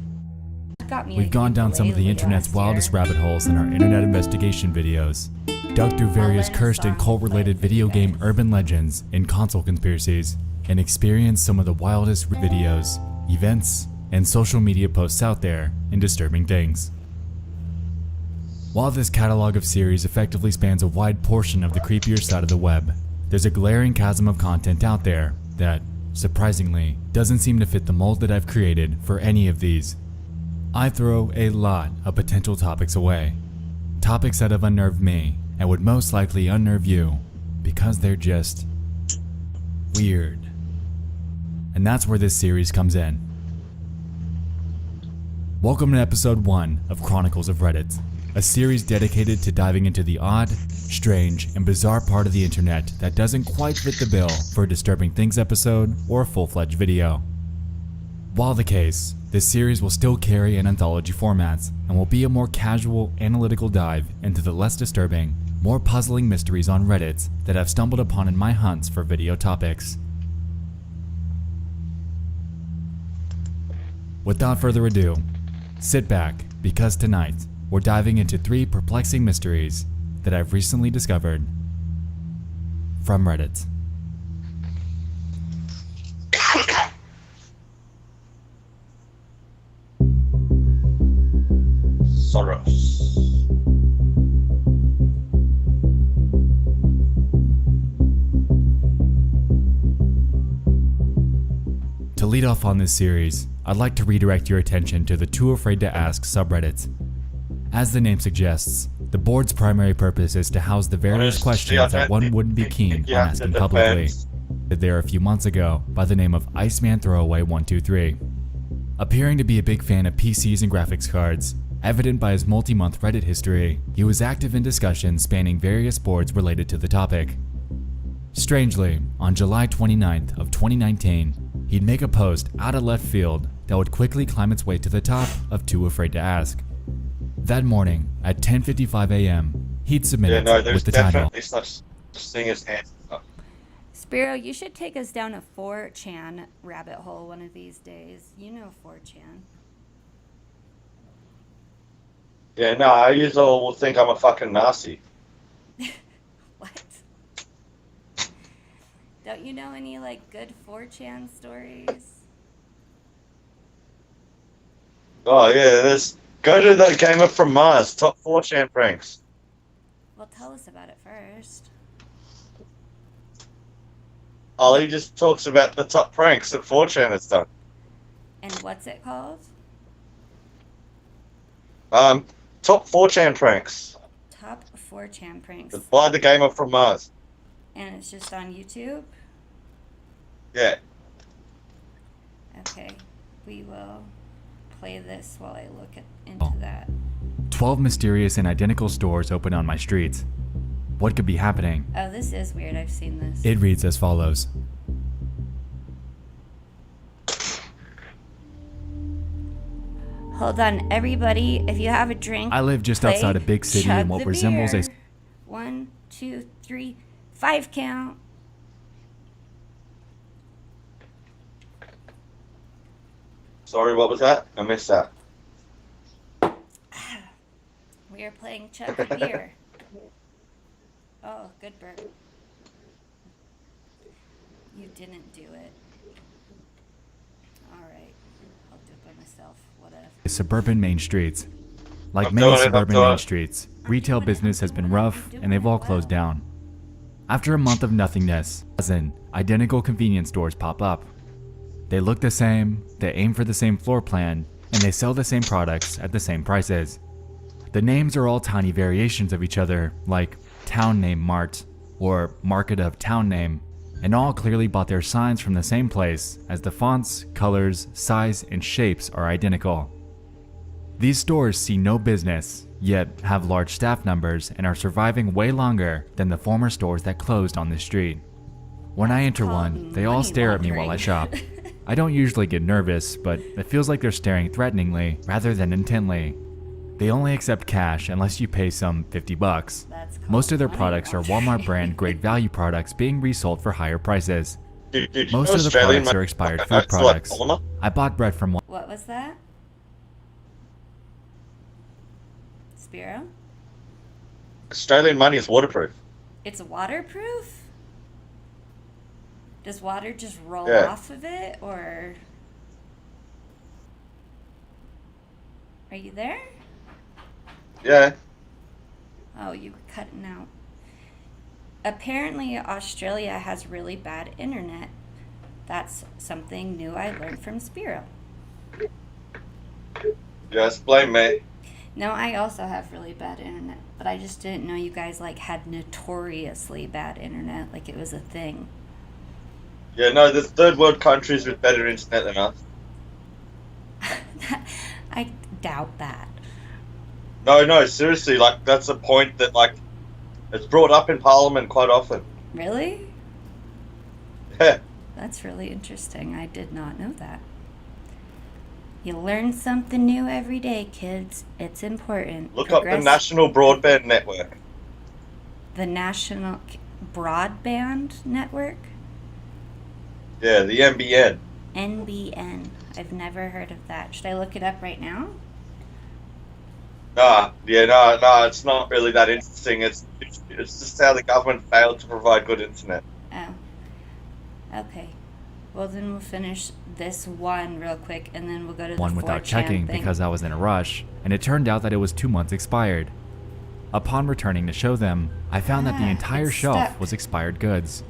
We've gone down some of the internet's wildest rabbit holes in our internet investigation videos, dug through various cursed and cult-related video game urban legends and console conspiracies, and experienced some of the wildest videos, events, and social media posts out there and disturbing things. While this catalog of series effectively spans a wide portion of the creepier side of the web, there's a glaring chasm of content out there that, surprisingly, doesn't seem to fit the mold that I've created for any of these. I throw a lot of potential topics away. Topics that have unnerved me and would most likely unnerve you because they're just weird. And that's where this series comes in. Welcome to episode 1 of Chronicles of Reddit, a series dedicated to diving into the odd, strange, and bizarre part of the internet that doesn't quite fit the bill for a Disturbing Things episode or a full-fledged video. While the case, this series will still carry an anthology format and will be a more casual, analytical dive into the less disturbing, more puzzling mysteries on Reddit that I've stumbled upon in my hunts for video topics. Without further ado, sit back because tonight we're diving into 3 perplexing mysteries that I've recently discovered from Reddit. Soros. To lead off on this series, I'd like to redirect your attention to the Too Afraid to Ask subreddit. As the name suggests, the board's primary purpose is to house the various questions that one wouldn't be keen on asking publicly. There a few months ago by the name of Iceman Throwaway 123. Appearing to be a big fan of PCs and graphics cards, evident by his multi-month Reddit history, he was active in discussions spanning various boards related to the topic. Strangely, on July 29th of 2019, he'd make a post out of left field that would quickly climb its way to the top of Too Afraid to Ask. That morning, at 10:55 a.m., he'd submit it with the title. Spiro, you should take us down a 4chan rabbit hole one of these days. You know 4chan. Yeah, no, I usually will think I'm a fucking Nazi. What? Don't you know any, like, good 4chan stories? Oh, yeah, go to the Gamer from Mars, top 4chan pranks. Well, tell us about it first. Ollie just talks about the top pranks that 4chan has done. And what's it called? Top 4chan pranks. Top 4chan pranks. It's by the Gamer from Mars. And it's just on YouTube? Yeah. Okay, we will play this while I look into that. 12 mysterious and identical stores open on my street. What could be happening? Oh, this is weird. I've seen this. It reads as follows. Hold on, everybody. If you have a drink, I live just outside a big city in what resembles a... 1, 2, 3, 5 count. Sorry, what was that? I missed that. We are playing Chug the Beer. Oh, good burp. You didn't do it. Alright. I'll do it by myself. Whatever. Suburban main streets. Like many suburban main streets, retail business has been rough and they've all closed down. After a month of nothingness, identical convenience stores pop up. They look the same, they aim for the same floor plan, and they sell the same products at the same prices. The names are all tiny variations of each other, like Town Name Mart or Market of Town Name, and all clearly bought their signs from the same place as the fonts, colors, size, and shapes are identical. These stores see no business, yet have large staff numbers and are surviving way longer than the former stores that closed on this street. When I enter one, they all stare at me while I shop. I don't usually get nervous, but it feels like they're staring threateningly rather than intently. They only accept cash unless you pay some $50. Most of their products are Walmart brand great value products being resold for higher prices. Most of the products are expired food products. I bought bread from one. What was that? Spiro? Australian money is waterproof. It's waterproof? Does water just roll off of it, or... Are you there? Yeah. Oh, you were cutting out. Apparently, Australia has really bad internet. That's something new I learned from Spiro. Just blame me. No, I also have really bad internet, but I just didn't know you guys like had notoriously bad internet, like it was a thing. Yeah, no, there's third world countries with better internet than us. I doubt that. No, seriously, like, that's a point that, like, it's brought up in Parliament quite often. Really? Yeah. That's really interesting. I did not know that. You learn something new every day, kids. It's important. Look up the National Broadband Network. The National Broadband Network? Yeah, the NBN. NBN. I've never heard of that. Should I look it up right now? No, it's not really that interesting. It's just how the government failed to provide good internet. Oh. Okay. Well, then we'll finish this one real quick, and then we'll go to the one without 4chan checking thing. because I was in a rush, and it turned out that it was 2 months expired. Upon returning to show them, I found that the entire it's shelf stuck. was expired goods.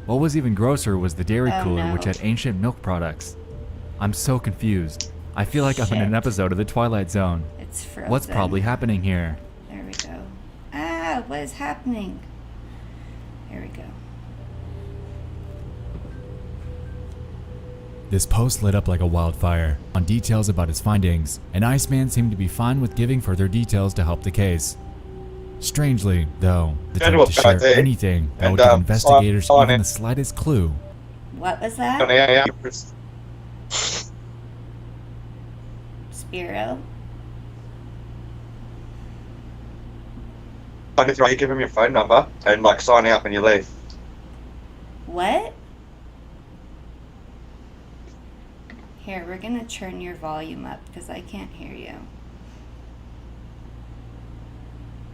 What was even grosser was the dairy Oh, cooler, no. which had ancient milk products. I'm so confused. I feel like I'm in an episode of The Twilight Zone. It's frozen. What's probably happening here? There we go. Ah, what is happening? Here we go. This post lit up like a wildfire on details about his findings, and Iceman seemed to be fine with giving further details to help the case. Strangely, though, the type to share anything that would give investigators even the slightest clue. What was that? Spiro? You give him your phone number and, like, sign out when you leave. What? Here, we're gonna turn your volume up because I can't hear you.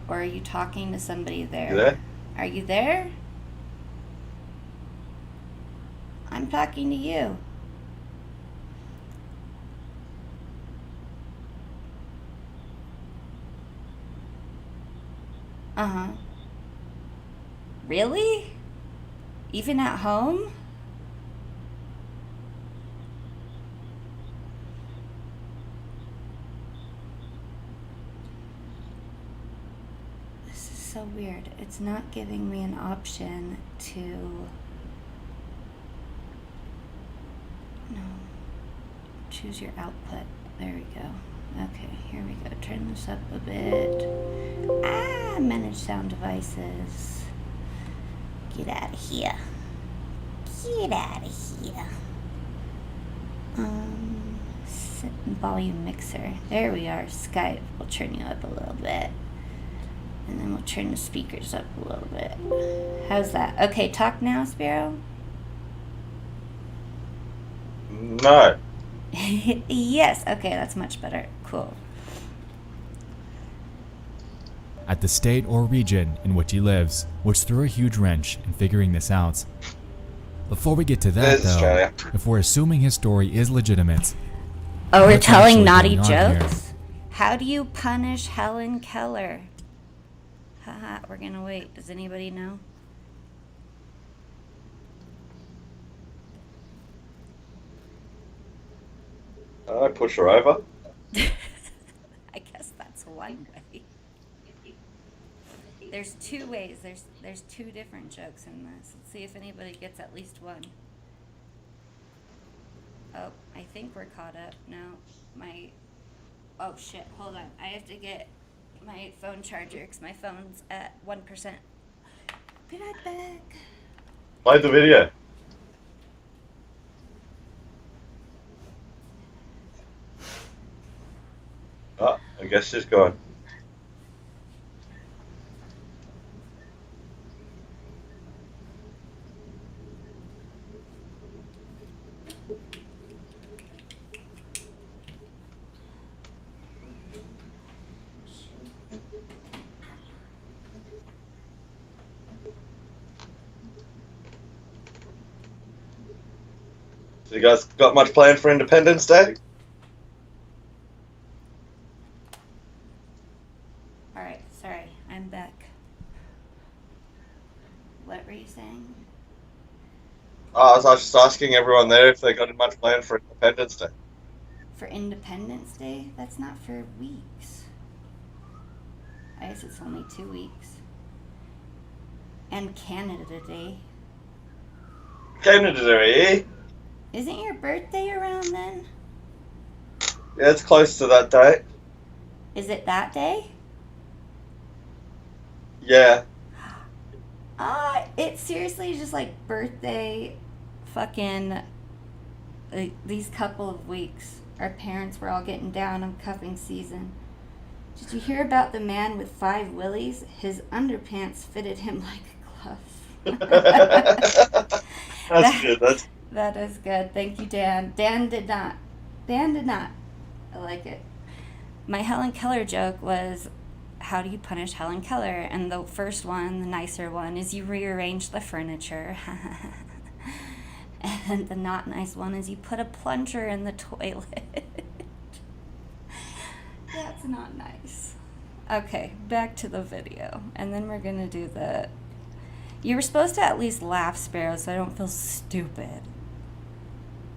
Or are you talking to somebody there? You there? Are you there? I'm talking to you. Uh-huh. Really? Even at home? This is so weird. It's not giving me an option to... No. Choose your output. There we go. Okay, here we go. Turn this up a bit. Ah, manage sound devices. Get out of here. Get out of here. Set volume mixer. There we are. Skype. We'll turn you up a little bit. And then we'll turn the speakers up a little bit. How's that? Okay, talk now, Spiro? No. Yes. Okay, that's much better. Cool. At the state or region in which he lives, which threw a huge wrench in figuring this out. Before we get to that, though, if we're assuming his story is legitimate... Oh, we're what's telling actually naughty going on here? jokes? How do you punish Helen Keller? Haha, we're gonna wait. Does anybody know? I push her over. I guess that's one way. There's two ways. There's two different jokes in this. Let's see if anybody gets at least one. Oh, I think we're caught up. No, oh shit, hold on. I have to get my phone charger because my phone's at 1%. Be right back. Play the video. I guess she's gone. So you guys got much planned for Independence Day? Alright, sorry, I'm back. What were you saying? Oh, I was just asking everyone there if they got much planned for Independence Day. For Independence Day? That's not for weeks. I guess it's only 2 weeks. And Canada Day. Canada Day? Isn't your birthday around then? Yeah, it's close to that date. Is it that day? Yeah. It's seriously just like birthday fucking these couple of weeks. Our parents were all getting down on cuffing season. Did you hear about the man with 5 willies? His underpants fitted him like a glove. That's good. That is good. Thank you, Dan. Dan did not. I like it. My Helen Keller joke was, how do you punish Helen Keller? And the first one, the nicer one, is you rearrange the furniture. And the not nice one is you put a plunger in the toilet. That's not nice. Okay, back to the video. And then we're going to do the... You were supposed to at least laugh, Sparrow, so I don't feel stupid.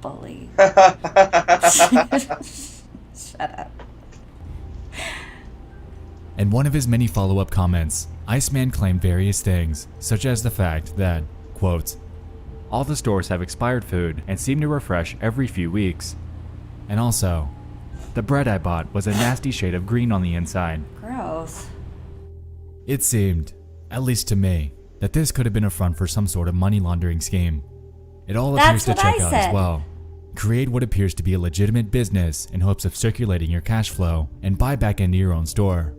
Bully. Shut up. In one of his many follow-up comments, Iceman claimed various things, such as the fact that, quote, all the stores have expired food and seem to refresh every few weeks. And also, the bread I bought was a nasty shade of green on the inside. Gross. It seemed, at least to me, that this could have been a front for some sort of money laundering scheme. It all appears to check out as well. Create what appears to be a legitimate business in hopes of circulating your cash flow and buy back into your own store.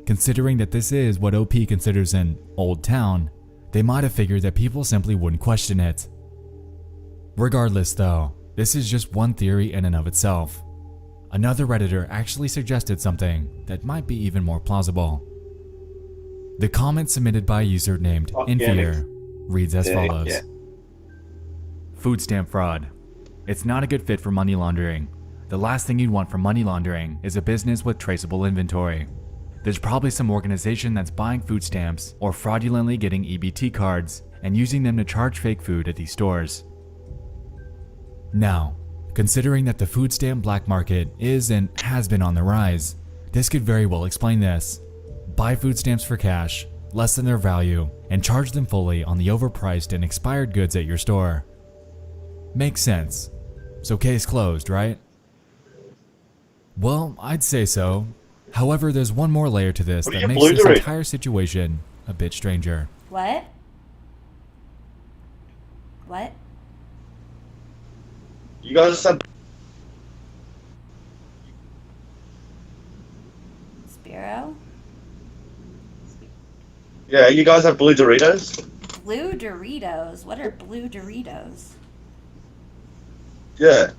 Considering that this is what OP considers an old town, they might have figured that people simply wouldn't question it. Regardless though, this is just one theory in and of itself. Another Redditor actually suggested something that might be even more plausible. The comment submitted by a user named Infear reads as follows. Food stamp fraud. It's not a good fit for money laundering. The last thing you'd want for money laundering is a business with traceable inventory. There's probably some organization that's buying food stamps or fraudulently getting EBT cards and using them to charge fake food at these stores. Now, considering that the food stamp black market is and has been on the rise, this could very well explain this. Buy food stamps for cash, less than their value, and charge them fully on the overpriced and expired goods at your store. Makes sense. So case closed, right? Well, I'd say so. However, there's one more layer to this that makes this entire situation a bit stranger. What? What? You guys said... Spiro? Yeah, you guys have blue Doritos? Blue Doritos? What are blue Doritos? Yeah.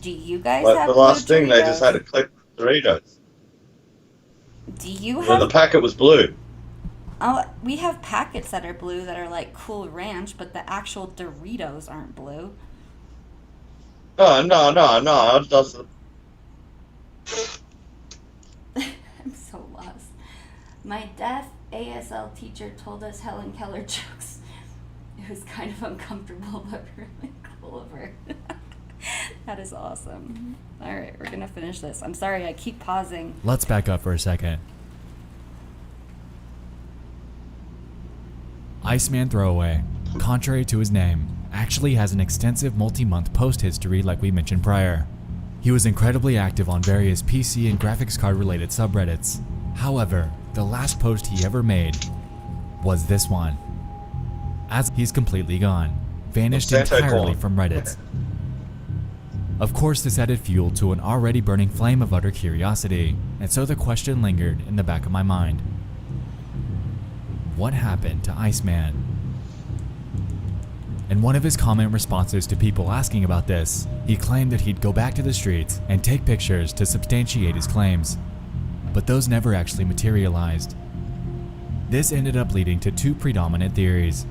Do you guys like have the last blue thing, Doritos? they just had a click Doritos. Do you Yeah, have... the packet was blue. Oh, we have packets that are blue that are like Cool Ranch, but the actual Doritos aren't blue. No. It doesn't. I'm so lost. My deaf ASL teacher told us Helen Keller jokes. It was kind of uncomfortable, but really cool of her. That is awesome. Alright, we're gonna finish this. I'm sorry, I keep pausing. Let's back up for a second. Iceman Throwaway, contrary to his name, actually has an extensive multi-month post history like we mentioned prior. He was incredibly active on various PC and graphics card related subreddits. However, the last post he ever made was this one. As he's completely gone, vanished entirely from Reddit. Of course, this added fuel to an already burning flame of utter curiosity, and so the question lingered in the back of my mind. What happened to Iceman? In one of his comment responses to people asking about this, he claimed that he'd go back to the streets and take pictures to substantiate his claims, but those never actually materialized. This ended up leading to two predominant theories.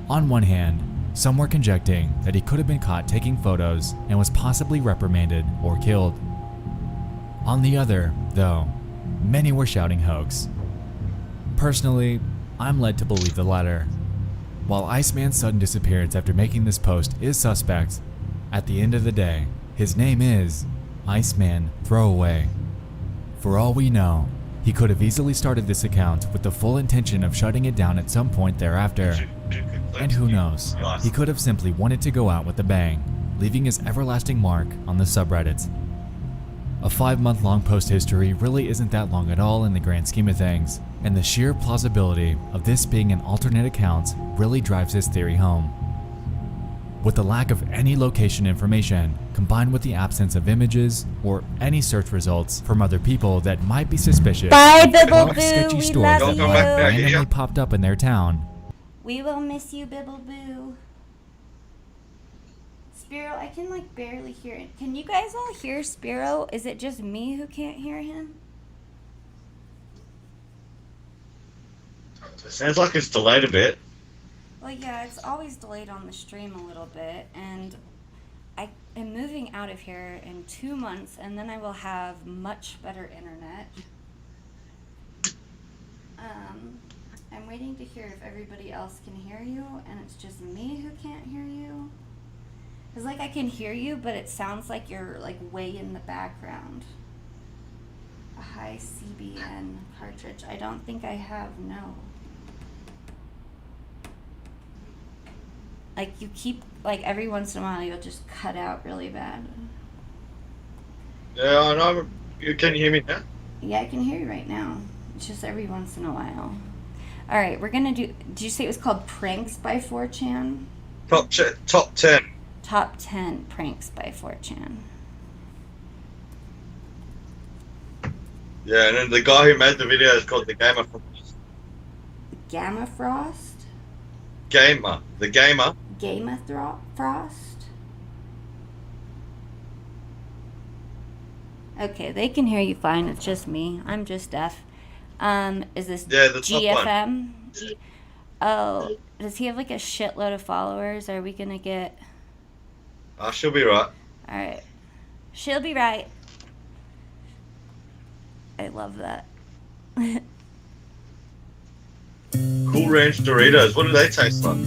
On one hand, some were conjecturing that he could have been caught taking photos and was possibly reprimanded or killed. On the other, though, many were shouting hoax. Personally, I'm led to believe the latter. While Iceman's sudden disappearance after making this post is suspect, at the end of the day, his name is Iceman Throwaway. For all we know, he could have easily started this account with the full intention of shutting it down at some point thereafter. And who knows, he could have simply wanted to go out with a bang, leaving his everlasting mark on the subreddit. A 5-month-long post history really isn't that long at all in the grand scheme of things, and the sheer plausibility of this being an alternate account really drives this theory home. With the lack of any location information, combined with the absence of images or any search results from other people that might be suspicious, bye, Bibble Boo, sketchy we stores love that you. randomly popped up in their town. We will miss you, Bibble Boo. Spiro, I can like barely hear it. Can you guys all hear Spiro? Is it just me who can't hear him? It sounds like it's delayed a bit. Well, yeah, it's always delayed on the stream a little bit, and I am moving out of here in 2 months, and then I will have much better internet. I'm waiting to hear if everybody else can hear you, and it's just me who can't hear you. It's like I can hear you, but it sounds like you're like way in the background. A high CBN cartridge. I don't think I have, no. Like you keep, like every once in a while you'll just cut out really bad. Yeah, I know. Can you hear me now? Yeah, I can hear you right now. It's just every once in a while. Alright, we're gonna do, did you say it was called Pranks by 4chan? Top 10. Top 10 Pranks by 4chan. Yeah, and then the guy who made the video is called the Gamer Frost. Gamma Frost? Gamer. The Gamer. Gamer Frost? Okay, they can hear you fine. It's just me. I'm just deaf. Is this the GFM? Oh, does he have like a shitload of followers? Are we gonna get... She'll be right. Alright. She'll be right. I love that. Cool Ranch Doritos. What do they taste like?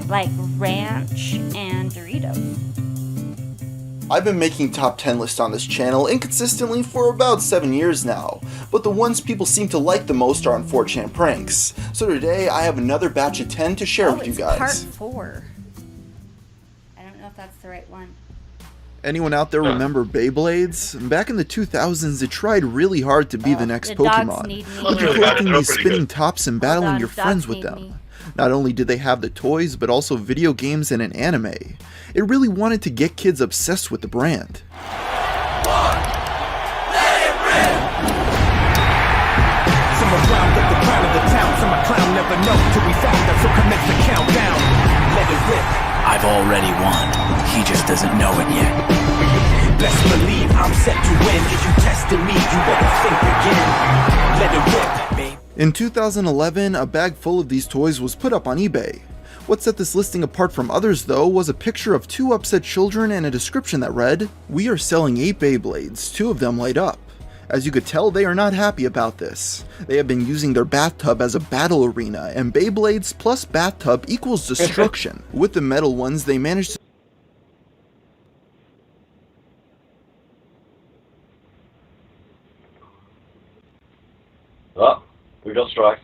Like ranch and Doritos. I've been making top 10 lists on this channel inconsistently for about 7 years now, but the ones people seem to like the most are on 4chan pranks. So today I have another batch of 10 to share with you guys. Part 4. I don't know if that's the right one. Anyone out there remember Beyblades? Back in the 2000s, it tried really hard to be the next Pokemon. You're collecting these spinning tops and battling your friends with them. Not only did they have the toys, but also video games and an anime. It really wanted to get kids obsessed with the brand. I've already won. He just doesn't know it yet. Best believe I'm set to win. If you tested me, you better think again. Let it rip, babe. In 2011, a bag full of these toys was put up on eBay. What set this listing apart from others, though, was a picture of 2 upset children and a description that read, "We are selling 8 Beyblades, 2 of them light up." As you could tell, they are not happy about this. They have been using their bathtub as a battle arena, and Beyblades plus bathtub equals destruction. With the metal ones, they managed to we got strike.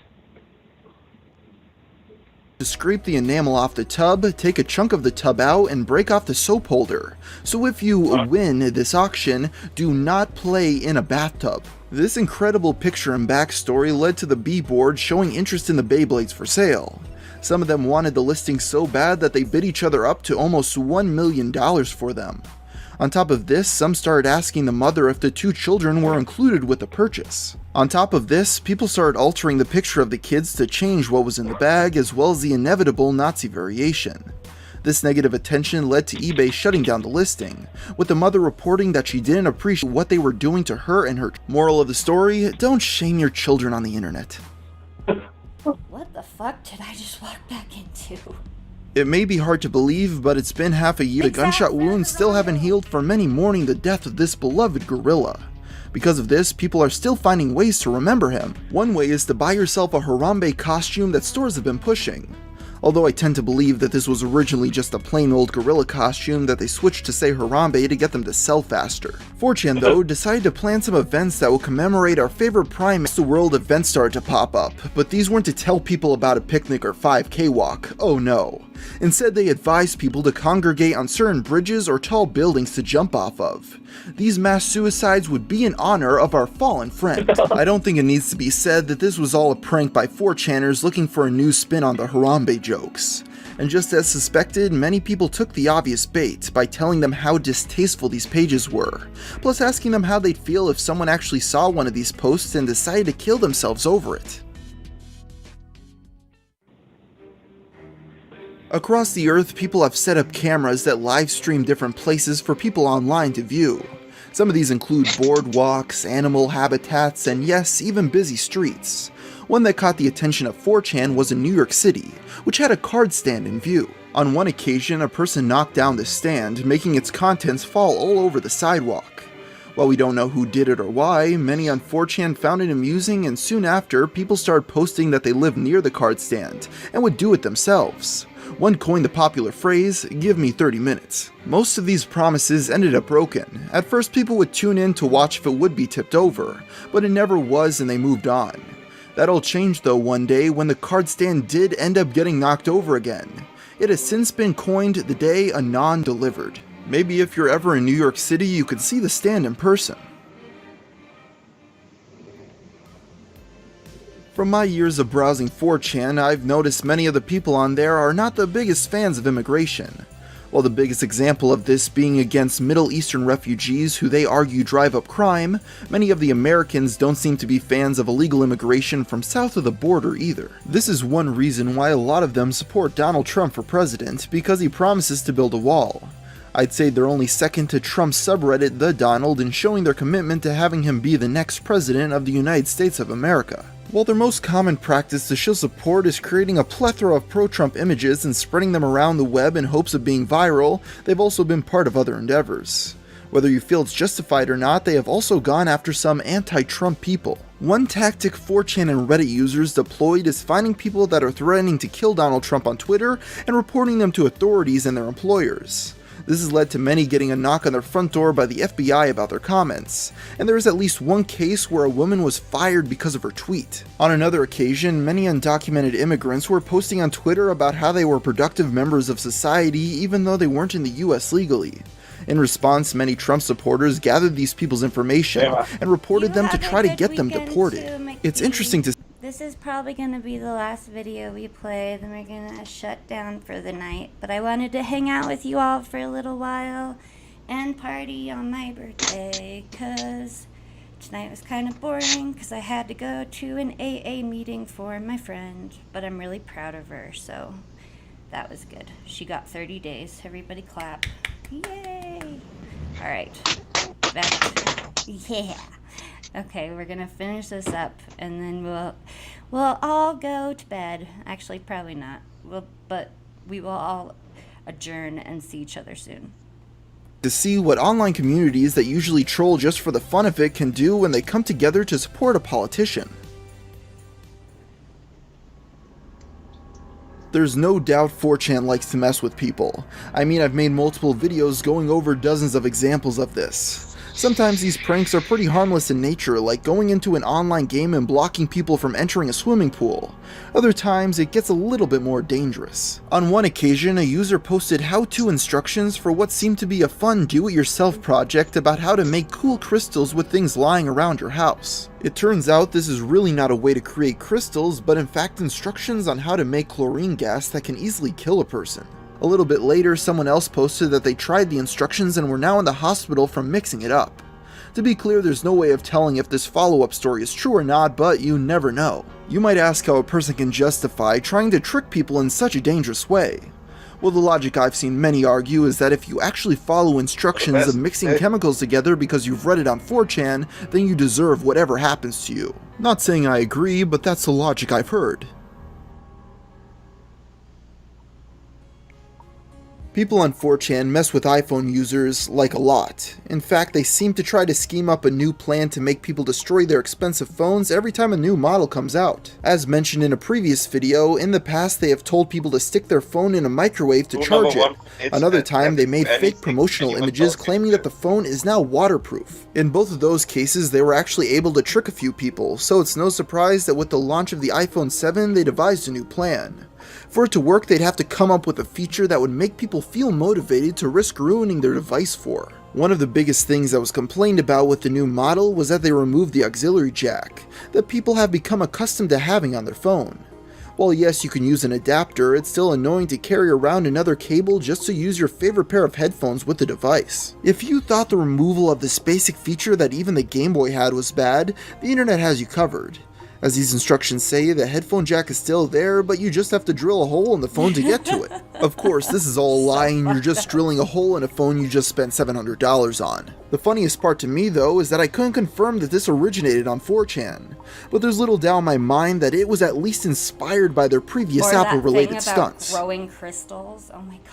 to scrape the enamel off the tub, take a chunk of the tub out, and break off the soap holder. So if you win this auction, do not play in a bathtub. This incredible picture and backstory led to the B-board showing interest in the Beyblades for sale. Some of them wanted the listing so bad that they bid each other up to almost $1 million for them. On top of this, some started asking the mother if the 2 children were included with the purchase. On top of this, people started altering the picture of the kids to change what was in the bag, as well as the inevitable Nazi variation. This negative attention led to eBay shutting down the listing, with the mother reporting that she didn't appreciate what they were doing to her and her. Moral of the story, don't shame your children on the internet. What the fuck did I just walk back into? It may be hard to believe, but it's been half a year. The gunshot wounds still haven't healed for many mourning the death of this beloved gorilla. Because of this, people are still finding ways to remember him. One way is to buy yourself a Harambe costume that stores have been pushing. Although I tend to believe that this was originally just a plain old gorilla costume that they switched to say Harambe to get them to sell faster. 4chan though decided to plan some events that will commemorate our favorite primate. The world events started to pop up, but these weren't to tell people about a picnic or 5K walk, oh no. Instead, they advised people to congregate on certain bridges or tall buildings to jump off of. These mass suicides would be in honor of our fallen friend. I don't think it needs to be said that this was all a prank by 4chaners looking for a new spin on the Harambe jokes. And just as suspected, many people took the obvious bait by telling them how distasteful these pages were, plus asking them how they'd feel if someone actually saw one of these posts and decided to kill themselves over it. Across the earth, people have set up cameras that live stream different places for people online to view. Some of these include boardwalks, animal habitats, and yes, even busy streets. One that caught the attention of 4chan was in New York City, which had a card stand in view. On one occasion, a person knocked down the stand, making its contents fall all over the sidewalk. While we don't know who did it or why, many on 4chan found it amusing, and soon after, people started posting that they lived near the card stand and would do it themselves. One coined the popular phrase, "Give me 30 minutes." Most of these promises ended up broken. At first, people would tune in to watch if it would be tipped over, but it never was and they moved on. That all changed though one day when the card stand did end up getting knocked over again. It has since been coined the day Anon delivered. Maybe if you're ever in New York City, you could see the stand in person. From my years of browsing 4chan, I've noticed many of the people on there are not the biggest fans of immigration. While the biggest example of this being against Middle Eastern refugees who they argue drive up crime, many of the Americans don't seem to be fans of illegal immigration from south of the border either. This is one reason why a lot of them support Donald Trump for president, because he promises to build a wall. I'd say they're only second to Trump's subreddit The Donald in showing their commitment to having him be the next president of the United States of America. While their most common practice to show support is creating a plethora of pro-Trump images and spreading them around the web in hopes of being viral, they've also been part of other endeavors. Whether you feel it's justified or not, they have also gone after some anti-Trump people. One tactic 4chan and Reddit users deployed is finding people that are threatening to kill Donald Trump on Twitter and reporting them to authorities and their employers. This has led to many getting a knock on their front door by the FBI about their comments, and there is at least one case where a woman was fired because of her tweet. On another occasion, many undocumented immigrants were posting on Twitter about how they were productive members of society even though they weren't in the US legally. In response, many Trump supporters gathered these people's information and reported them to try to get them deported. It's interesting to This is probably going to be the last video we play, then we're going to shut down for the night. But I wanted to hang out with you all for a little while and party on my birthday, because tonight was kind of boring because I had to go to an AA meeting for my friend, but I'm really proud of her, so that was good. She got 30 days. Everybody clap. Yay! All right. Back. Yeah. Okay, we're gonna finish this up, and then we'll all go to bed. Actually, probably not. But we will all adjourn and see each other soon. To see what online communities that usually troll just for the fun of it can do when they come together to support a politician. There's no doubt 4chan likes to mess with people. I mean, I've made multiple videos going over dozens of examples of this. Sometimes these pranks are pretty harmless in nature, like going into an online game and blocking people from entering a swimming pool. Other times, it gets a little bit more dangerous. On one occasion, a user posted how-to instructions for what seemed to be a fun do-it-yourself project about how to make cool crystals with things lying around your house. It turns out this is really not a way to create crystals, but in fact instructions on how to make chlorine gas that can easily kill a person. A little bit later, someone else posted that they tried the instructions and were now in the hospital from mixing it up. To be clear, there's no way of telling if this follow-up story is true or not, but you never know. You might ask how a person can justify trying to trick people in such a dangerous way. Well, the logic I've seen many argue is that if you actually follow instructions of mixing chemicals together because you've read it on 4chan, then you deserve whatever happens to you. Not saying I agree, but that's the logic I've heard. People on 4chan mess with iPhone users like a lot. In fact, they seem to try to scheme up a new plan to make people destroy their expensive phones every time a new model comes out. As mentioned in a previous video, in the past they have told people to stick their phone in a microwave to charge it. Another time they made fake promotional images claiming that the phone is now waterproof. In both of those cases, they were actually able to trick a few people, so it's no surprise that with the launch of the iPhone 7 they devised a new plan. For it to work, they'd have to come up with a feature that would make people feel motivated to risk ruining their device for. One of the biggest things that was complained about with the new model was that they removed the auxiliary jack that people have become accustomed to having on their phone. While yes, you can use an adapter, it's still annoying to carry around another cable just to use your favorite pair of headphones with the device. If you thought the removal of this basic feature that even the Game Boy had was bad, the internet has you covered. As these instructions say, the headphone jack is still there, but you just have to drill a hole in the phone to get to it. Of course, this is all a lie and you're just drilling a hole in a phone you just spent $700 on. The funniest part to me though is that I couldn't confirm that this originated on 4chan, but there's little doubt in my mind that it was at least inspired by their previous Apple-related stunts. Throwing crystals. Oh my god.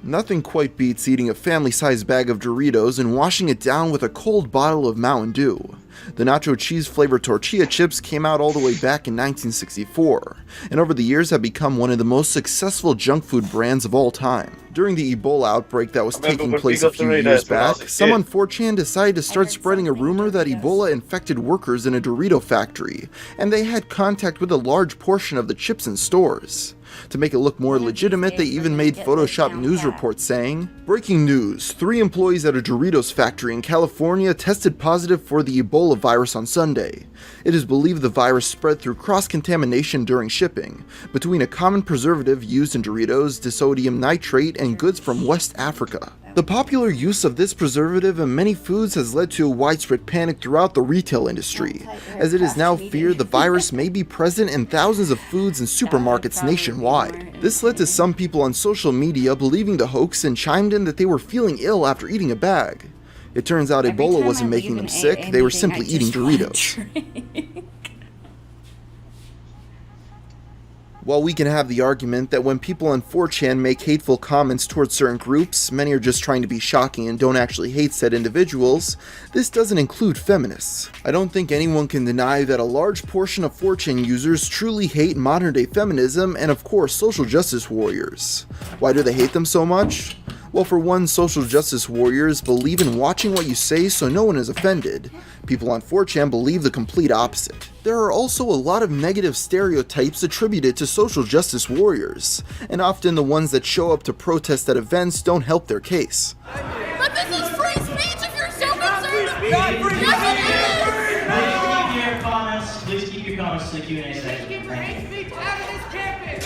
Nothing quite beats eating a family-sized bag of Doritos and washing it down with a cold bottle of Mountain Dew. The nacho cheese flavored tortilla chips came out all the way back in 1964, and over the years have become one of the most successful junk food brands of all time. During the Ebola outbreak that was taking place a few years back, some on 4chan decided to start spreading a rumor that Ebola infected workers in a Dorito factory, and they had contact with a large portion of the chips in stores. To make it look more legitimate, they even made Photoshop news reports saying, "Breaking news, 3 employees at a Doritos factory in California tested positive for the Ebola virus on Sunday. It is believed the virus spread through cross-contamination during shipping, between a common preservative used in Doritos, disodium nitrate, and goods from West Africa." The popular use of this preservative in many foods has led to a widespread panic throughout the retail industry, as it is now feared the virus may be present in thousands of foods and supermarkets nationwide. This led to some people on social media believing the hoax and chimed in that they were feeling ill after eating a bag. It turns out Ebola wasn't making them sick, they were simply eating Doritos. While we can have the argument that when people on 4chan make hateful comments towards certain groups, many are just trying to be shocking and don't actually hate said individuals, this doesn't include feminists. I don't think anyone can deny that a large portion of 4chan users truly hate modern-day feminism and of course social justice warriors. Why do they hate them so much? Well, for one, social justice warriors believe in watching what you say so no one is offended. People on 4chan believe the complete opposite. There are also a lot of negative stereotypes attributed to social justice warriors, and often the ones that show up to protest at events don't help their case. But this is free speech if you're so concerned. Yes, keep your comments. Please keep your comments to the Q&A section. Keep your hate speech out of this campus.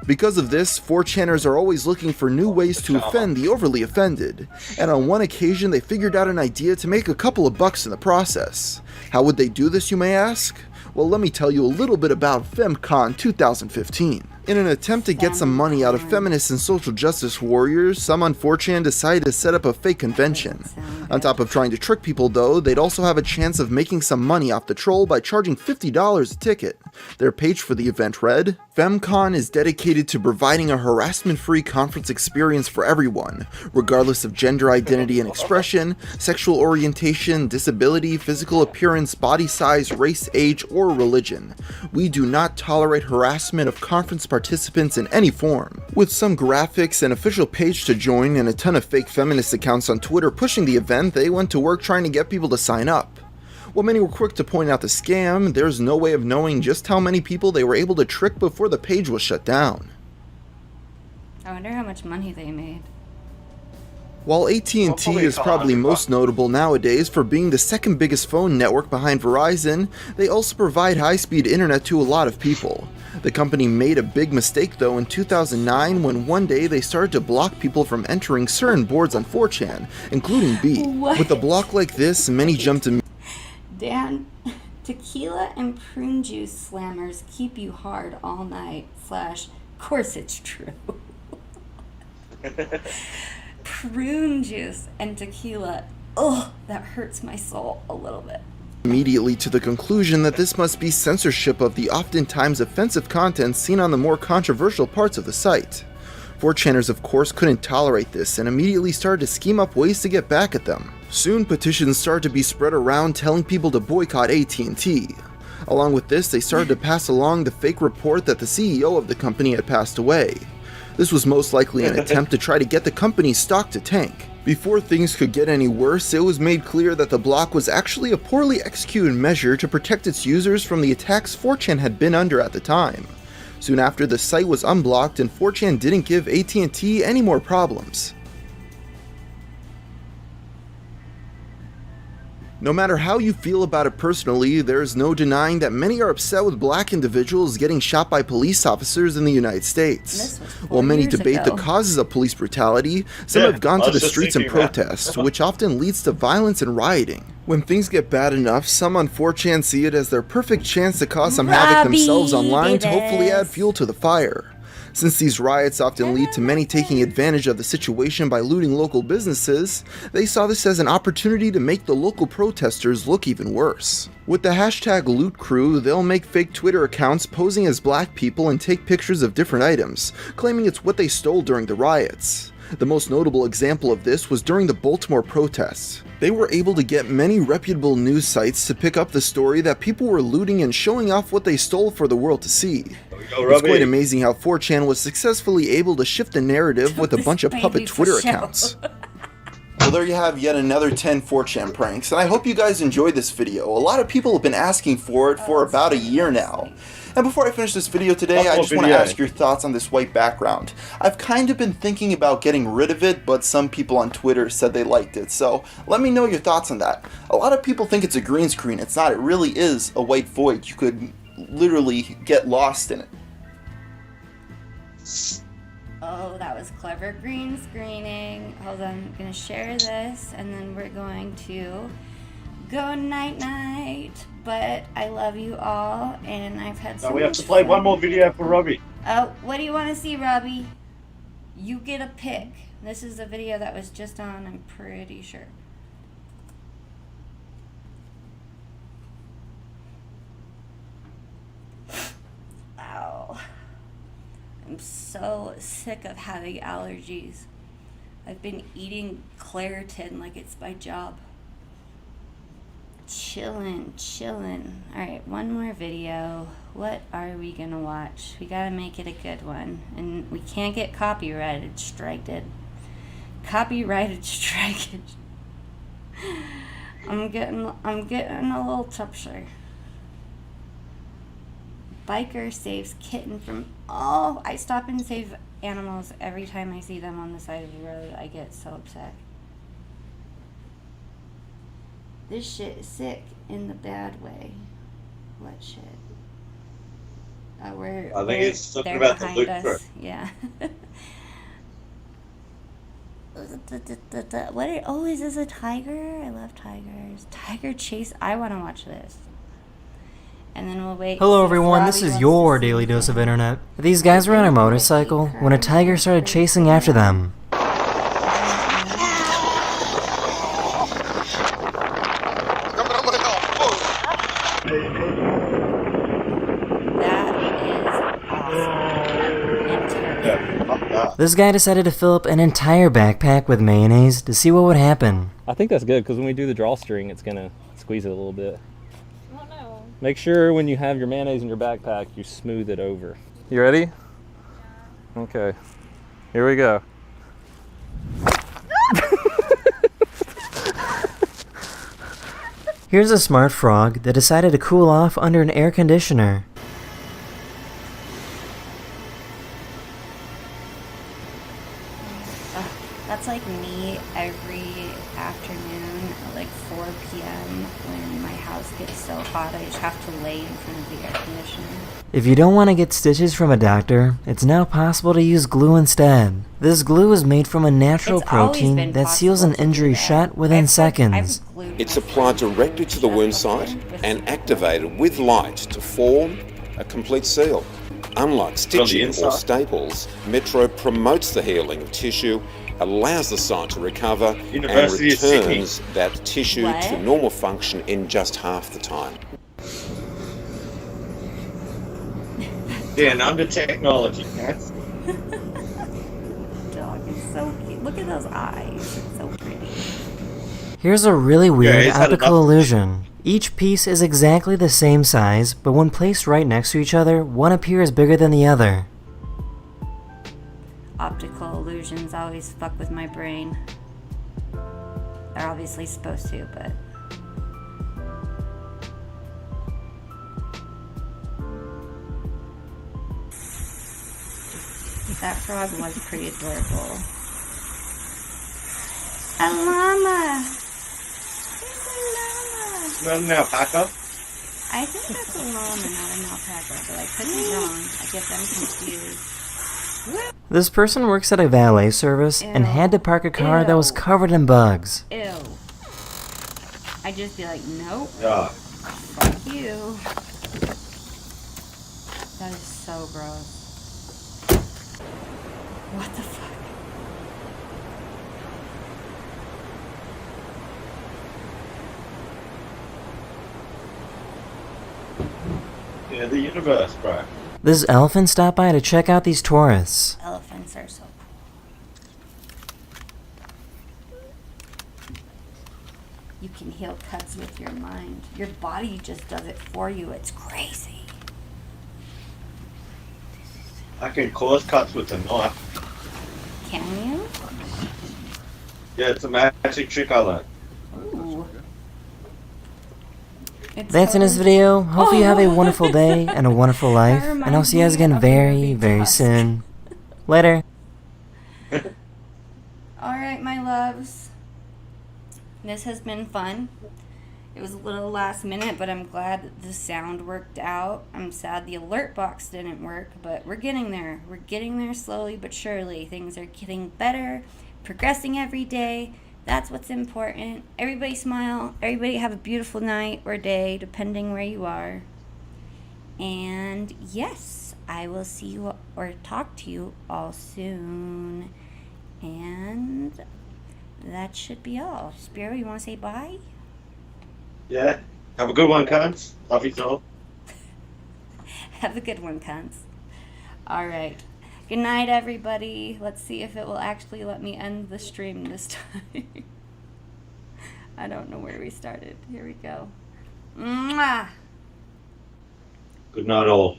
Because of this, 4chaners are always looking for new ways to offend the overly offended, and on one occasion they figured out an idea to make a couple of bucks in the process. How would they do this, you may ask? Well, let me tell you a little bit about FemCon 2015. In an attempt to get some money out of feminists and social justice warriors, some on 4chan decided to set up a fake convention. On top of trying to trick people though, they'd also have a chance of making some money off the troll by charging $50 a ticket. Their page for the event read, "FemCon is dedicated to providing a harassment-free conference experience for everyone, regardless of gender identity and expression, sexual orientation, disability, physical appearance, body size, race, age, or religion. We do not tolerate harassment of conference participants in any form." With some graphics, an official page to join, and a ton of fake feminist accounts on Twitter pushing the event, they went to work trying to get people to sign up. While many were quick to point out the scam, there's no way of knowing just how many people they were able to trick before the page was shut down. I wonder how much money they made. While AT&T is probably most notable nowadays for being the second biggest phone network behind Verizon, they also provide high-speed internet to a lot of people. The company made a big mistake though in 2009 when one day they started to block people from entering certain boards on 4chan, including B. What? With a block like this, many jumped to Dan, tequila and prune juice slammers keep you hard all night. / course it's true. Prune juice and tequila. Ugh, that hurts my soul a little bit. Immediately to the conclusion that this must be censorship of the oftentimes offensive content seen on the more controversial parts of the site. 4chaners of course couldn't tolerate this and immediately started to scheme up ways to get back at them. Soon petitions started to be spread around telling people to boycott AT&T. Along with this, they started to pass along the fake report that the CEO of the company had passed away. This was most likely an attempt to try to get the company's stock to tank. Before things could get any worse, it was made clear that the block was actually a poorly executed measure to protect its users from the attacks 4chan had been under at the time. Soon after, the site was unblocked and 4chan didn't give AT&T any more problems. No matter how you feel about it personally, there is no denying that many are upset with black individuals getting shot by police officers in the United States. While many debate the causes of police brutality, some have gone to the streets in protest, which often leads to violence and rioting. When things get bad enough, some on 4chan see it as their perfect chance to cause some havoc themselves online to hopefully add fuel to the fire. Since these riots often lead to many taking advantage of the situation by looting local businesses, they saw this as an opportunity to make the local protesters look even worse. With the hashtag Loot Crew, they'll make fake Twitter accounts posing as black people and take pictures of different items, claiming it's what they stole during the riots. The most notable example of this was during the Baltimore protests. They were able to get many reputable news sites to pick up the story that people were looting and showing off what they stole for the world to see. It's quite amazing how 4chan was successfully able to shift the narrative with a bunch of puppet Twitter accounts. Well, there you have yet another 10 4chan pranks, and I hope you guys enjoyed this video. A lot of people have been asking for it for about a year now. And before I finish this video today, I just want to ask your thoughts on this white background. I've kind of been thinking about getting rid of it, but some people on Twitter said they liked it, so let me know your thoughts on that. A lot of people think it's a green screen. It's not. It really is a white void. You could literally get lost in it. Oh, that was clever green screening. Hold on, I'm gonna share this and then we're going to go night-night. But I love you all and I've had so much fun. We have to play one more video for Robbie. Oh, what do you want to see, Robbie? You get a pick. This is a video that was just on, I'm pretty sure. Ow. I'm so sick of having allergies. I've been eating Claritin like it's my job. Chillin'. Alright, one more video. What are we gonna watch? We gotta make it a good one. And we can't get copyrighted striked. Copyrighted striked. I'm getting a little tipsy. Biker saves kitten from... Oh, I stop and save animals every time I see them on the side of the road. I get so upset. This shit is sick in the bad way. What shit? I think it's talking about the loot crew. Yeah. Oh, is this a tiger? I love tigers. Tiger chase. I want to watch this. And then we'll wait. Hello everyone, this is your daily dose of internet. These guys were on a motorcycle when a tiger started chasing after them. This guy decided to fill up an entire backpack with mayonnaise to see what would happen. I think that's good because when we do the drawstring, it's gonna squeeze it a little bit. Oh no. Make sure when you have your mayonnaise in your backpack, you smooth it over. You ready? Yeah. Okay. Here we go. Here's a smart frog that decided to cool off under an air conditioner. That's like me every afternoon at like 4 p.m. when my house gets so hot I just have to lay in front of the air conditioner. If you don't want to get stitches from a doctor, it's now possible to use glue instead. This glue is made from a natural protein that seals an injury shut within seconds. It's applied directly to the wound site and activated with light to form a complete seal. Unlike stitching or staples, Metro promotes the healing of tissue, allows the site to recover, and returns that tissue to normal function in just half the time. Yeah, under technology, cats. Dog is so cute. Look at those eyes. It's so pretty. Here's a really weird he's had optical enough. illusion. Each piece is exactly the same size, but when placed right next to each other, one appears bigger than the other. Optical illusions always fuck with my brain. They're obviously supposed to, but... That frog was pretty adorable. A llama! It's a llama! Not an alpaca. I think that's a llama, not an alpaca, but I could be wrong. I get them confused. This person works at a valet service and had to park a car that was covered in bugs. Ew. I'd just be like, nope. Yeah. Fuck you. That is so gross. What the fuck? Yeah, the universe, bro. This elephant stopped by to check out these tourists. Elephants are so cool. You can heal cuts with your mind. Your body just does it for you. It's crazy. I can cause cuts with a knife. Can you? Yeah, it's a magic trick I learned. Ooh. That's in this video. Hope you have a wonderful day and a wonderful life. And I'll see you guys again very, very soon. Later. Alright, my loves. This has been fun. It was a little last minute, but I'm glad that the sound worked out. I'm sad the alert box didn't work, but we're getting there. We're getting there slowly but surely. Things are getting better, progressing every day. That's what's important. Everybody smile. Everybody have a beautiful night or day, depending where you are. And yes, I will see you or talk to you all soon. And that should be all. Spiro, you want to say bye? Yeah. Have a good one, cunts. Love you all. Have a good one, cunts. All right. Good night, everybody. Let's see if it will actually let me end the stream this time. I don't know where we started. Here we go. Mwah! Good night, all.